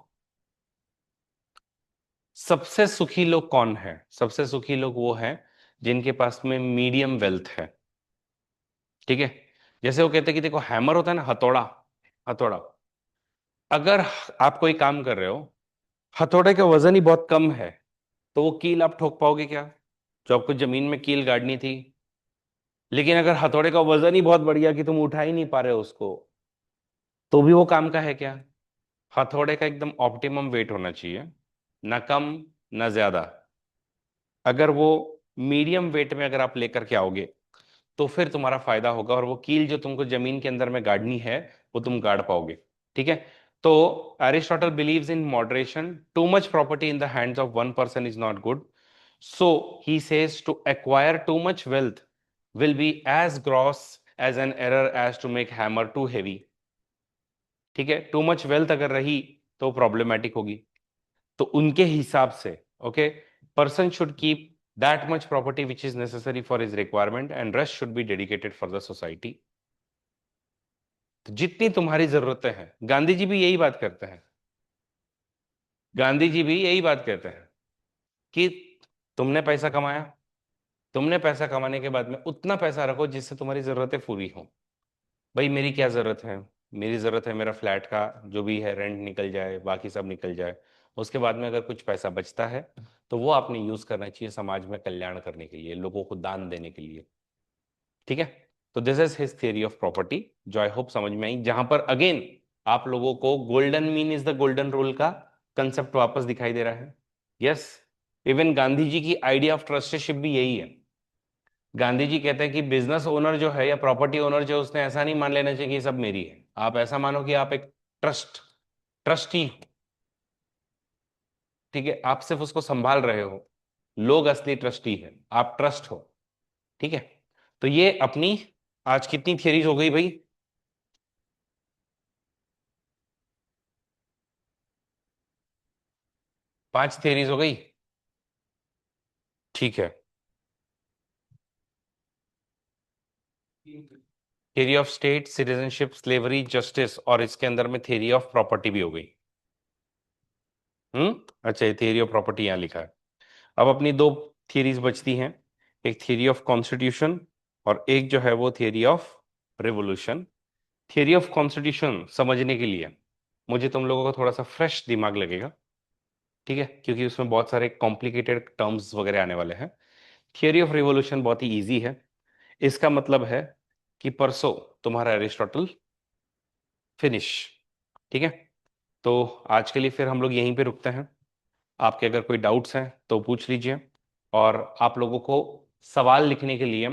सबसे सुखी लोग कौन है? सबसे सुखी लोग वो हैं जिनके पास में मीडियम वेल्थ है। ठीक है। जैसे वो कहते हैं कि देखो, हैमर होता है ना, हथौड़ा, हथौड़ा। अगर आप कोई काम कर रहे हो, हथौड़े का वजन ही बहुत कम है, तो वो कील आप ठोक पाओगे क्या? जो आपको जमीन में कील गाड़नी थी। लेकिन अगर हथौड़े का वजन ही बहुत बढ़िया कि तुम उठा ही नहीं पा रहे हो उसको, तो भी वो काम का है क्या? हथौड़े का एकदम ऑप्टिमम वेट होना चाहिए, ना कम ना ज्यादा। अगर वो मीडियम वेट में अगर आप लेकर के आओगे, तो फिर तुम्हारा फायदा होगा, और वो कील जो तुमको जमीन के अंदर में गाड़नी है वो तुम गाड़ पाओगे। ठीक है। तो Aristotle believes in moderation, too much property in the hands of one person is not good. So he says to acquire too much wealth will be as gross as an error as to make hammer too heavy. ठीक है, to much wealth अगर रही तो problematic होगी। तो उनके हिसाब से, okay, person should keep that much property which is necessary for his requirement, and rest should be dedicated for the society. तो जितनी तुम्हारी जरूरतें हैं, गांधी जी भी यही बात करते हैं, गांधी जी भी यही बात कहते हैं कि तुमने पैसा कमाया, तुमने पैसा कमाने के बाद में उतना पैसा रखो जिससे तुम्हारी जरूरतें पूरी हो। भाई मेरी क्या जरूरत है? मेरी जरूरत है मेरा फ्लैट का जो भी है रेंट निकल जाए, बाकी सब निकल जाए। उसके बाद में अगर कुछ पैसा बचता है तो वो आपने यूज करना चाहिए समाज में कल्याण करने के लिए, लोगों को दान देने के लिए। ठीक है। तो this is his theory of property, जो आई होप समझ में आई, जहां पर अगेन आप लोगों को golden mean is the golden rule का कंसेप्ट वापस दिखाई दे रहा है। यस, इवन गांधी जी की आइडिया ऑफ ट्रस्टीशिप भी यही है। गांधी जी कहते हैं कि बिजनेस ओनर जो है या प्रॉपर्टी ओनर जो है, उसने ऐसा नहीं मान लेना चाहिए कि ये सब मेरी है। आप ऐसा मानो कि आप एक ट्रस्टी, ठीक है, आप सिर्फ उसको संभाल रहे हो। लोग असली ट्रस्टी है, आप ट्रस्ट हो। ठीक है। तो ये अपनी आज कितनी थियरीज हो गई भाई? 5 थियरीज हो गई। ठीक है। Theory of state, citizenship, slavery, justice, और इसके अंदर में थियरी ऑफ प्रॉपर्टी भी हो गई। अच्छा, ये थियरी ऑफ प्रॉपर्टी यहाँ लिखा है। अब अपनी दो थियरीज बचती हैं, एक थियरी ऑफ कॉन्स्टिट्यूशन और एक जो है वो theory of revolution. Theory of constitution समझने के लिए मुझे तुम लोगों का थोड़ा सा फ्रेश दिमाग लगेगा। ठीक है, क्योंकि उसमें बहुत सारे कॉम्प्लिकेटेड टर्म्स वगैरह आने वाले हैं। थियरी ऑफ रिवोल्यूशन बहुत ही इजी है। इसका मतलब है कि परसों तुम्हारा एरिस्टोटल फिनिश। ठीक है। तो आज के लिए फिर हम लोग यहीं पे रुकते हैं। आपके अगर कोई डाउट्स हैं तो पूछ लीजिए। और आप लोगों को सवाल लिखने के लिए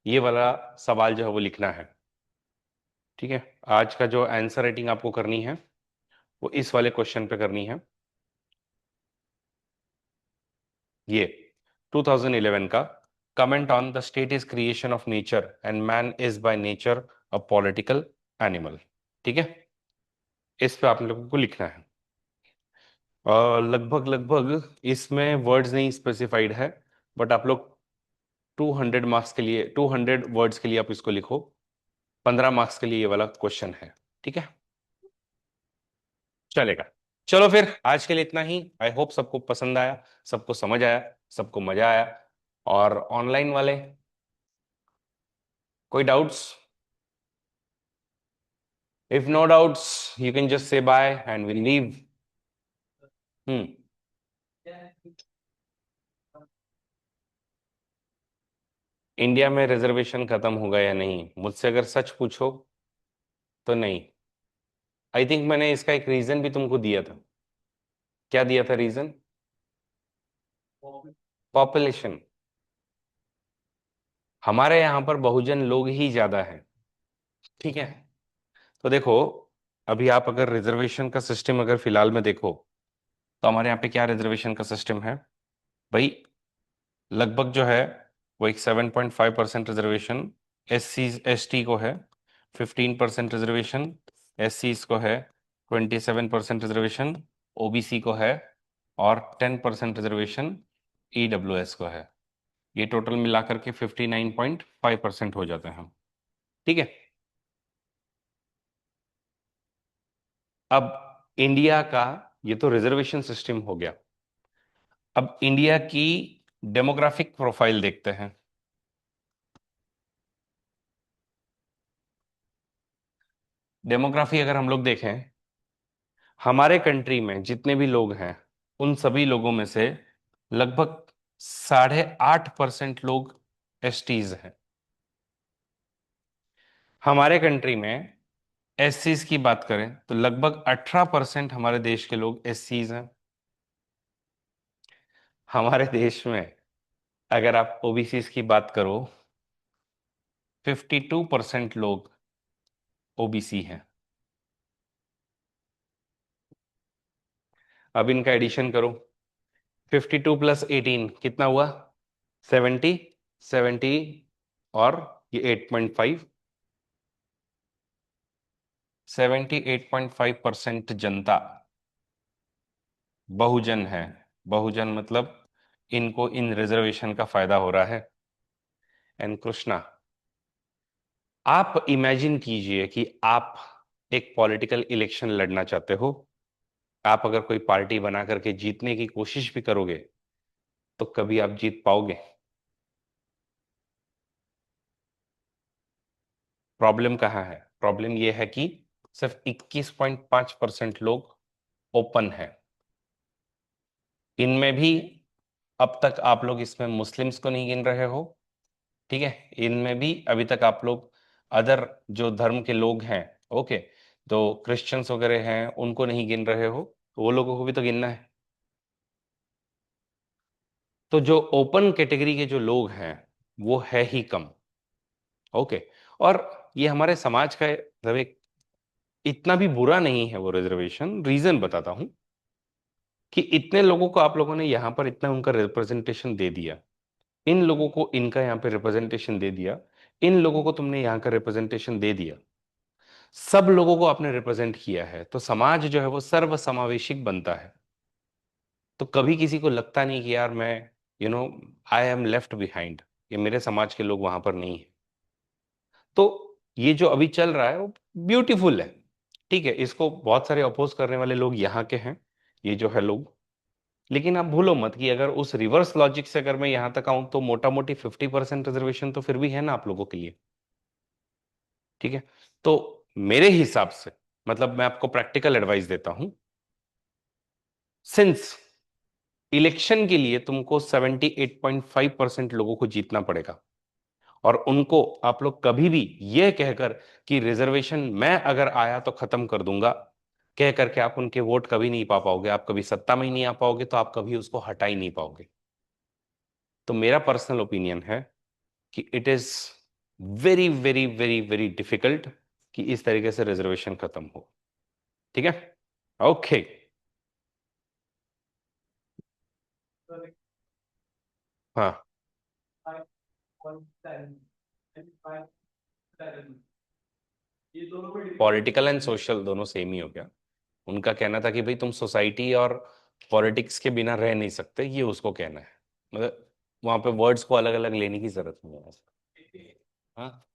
ये वाला सवाल जो है वो लिखना है। ठीक है। आज का जो आंसर राइटिंग आपको करनी है वो इस वाले क्वेश्चन पे करनी है। ये 2011 का comment on the state is creation of nature and man is by nature a political animal. ठीक है। इस पे आप लोगों को लिखना है। लगभग लगभग इसमें वर्ड्स नहीं स्पेसिफाइड है, बट आप लोग 200 मार्क्स के लिए, 200 वर्ड्स के लिए आप इसको लिखो। 15 मार्क्स के लिए ये वाला क्वेश्चन है। ठीक है, चलेगा। चलो फिर आज के लिए इतना ही। आई होप सबको पसंद आया, सबको समझ आया, सबको मजा आया। और ऑनलाइन वाले कोई doubts? If no doubts you can just say bye and will leave. Hmm. India में रिजर्वेशन खत्म होगा या नहीं, मुझसे अगर सच पूछो तो नहीं। आई थिंक मैंने इसका एक रीजन भी तुमको दिया था। क्या दिया था रीजन? पॉपुलेशन। हमारे यहाँ पर बहुजन लोग ही ज्यादा हैं। ठीक है। तो देखो, अभी आप अगर रिजर्वेशन का सिस्टम अगर फिलहाल में देखो, तो हमारे यहाँ पे क्या रिजर्वेशन का सिस्टम है भाई? लगभग जो है वो एक 7.5% reservation S C S T को है, 15% रिजर्वेशन एस सी को है, 27% रिजर्वेशन ओबीसी को है, और 10% रिजर्वेशन ईडब्ल्यूएस को है। ये टोटल मिलाकर के 59.5% हो जाते हैं। ठीक है। अब इंडिया का ये तो रिजर्वेशन सिस्टम हो गया। अब इंडिया की डेमोग्राफिक प्रोफाइल देखते हैं। डेमोग्राफी अगर हम लोग देखें, हमारे कंट्री में जितने भी लोग हैं उन सभी लोगों में से लगभग 8.5% लोग एसटीज हैं। हमारे कंट्री में एससीज की बात करें तो लगभग 18% हमारे देश के लोग एससीज हैं। हमारे देश में अगर आप ओबीसीज की बात करो, 52% लोग ओबीसी हैं। अब इनका एडिशन करो, 52 + 18 कितना हुआ? 70। 70 और ये 8.5, 78.5% जनता बहुजन है। बहुजन मतलब इनको इन रिजर्वेशन का फायदा हो रहा है। एंड कृष्णा, आप इमेजिन कीजिए कि आप एक पॉलिटिकल इलेक्शन लड़ना चाहते हो। आप अगर कोई पार्टी बना करके जीतने की कोशिश भी करोगे तो कभी आप जीत पाओगे? प्रॉब्लम कहाँ है? प्रॉब्लम यह है कि सिर्फ 21.5% लोग ओपन है। इनमें भी अब तक आप लोग इसमें मुस्लिम्स को नहीं गिन रहे हो, ठीक है? इनमें भी अभी तक आप लोग अदर जो धर्म के लोग हैं, ओके, तो क्रिश्चियंस वगैरह हैं उनको नहीं गिन रहे हो, तो वो लोगों को भी तो गिनना है। तो जो ओपन कैटेगरी के जो लोग हैं वो है ही कम, ओके। और ये हमारे समाज का मतलब एक इतना भी बुरा नहीं है वो रिजर्वेशन। रीजन बताता हूं कि इतने लोगों को आप लोगों ने यहाँ पर इतना उनका रिप्रेजेंटेशन दे दिया, इन लोगों को इनका यहाँ पे रिप्रेजेंटेशन दे दिया, इन लोगों को तुमने यहाँ का रिप्रेजेंटेशन दे दिया, सब लोगों को आपने रिप्रेजेंट किया है, तो समाज जो है वो सर्व समावेशिक बनता है। तो कभी किसी को लगता नहीं कि यार मैं, you know, I am left behind, ये मेरे समाज के लोग वहां पर नहीं है। तो ये जो अभी चल रहा है वो ब्यूटीफुल है, ठीक है, इसको बहुत सारे अपोज करने वाले लोग यहाँ के हैं, ये जो है लोग। लेकिन आप भूलो मत कि अगर उस रिवर्स लॉजिक से अगर मैं यहां तक आऊं तो मोटा मोटी 50% रिजर्वेशन तो फिर भी है ना आप लोगों के लिए, ठीक है? तो मेरे हिसाब से, मतलब मैं आपको प्रैक्टिकल एडवाइस देता हूं, सिंस इलेक्शन के लिए तुमको 78.5% लोगों को जीतना पड़ेगा, और उनको आप लोग कभी भी यह कहकर कि रिजर्वेशन मैं अगर आया तो खत्म कर दूंगा, कह करके आप उनके वोट कभी नहीं पा पाओगे, आप कभी सत्ता में ही नहीं आ पाओगे, तो आप कभी उसको हटा ही नहीं पाओगे। तो मेरा पर्सनल ओपिनियन है कि it is very very very very difficult कि इस तरीके से रिजर्वेशन खत्म हो, ठीक है? ओके। हाँ, ये दोनों पे डिपेंड पॉलिटिकल एंड सोशल दोनों सेम ही हो गया। उनका कहना था कि भाई तुम सोसाइटी और पॉलिटिक्स के बिना रह नहीं सकते, ये उसको कहना है। मतलब वहां पे वर्ड्स को अलग अलग लेने की जरूरत नहीं है। हाँ।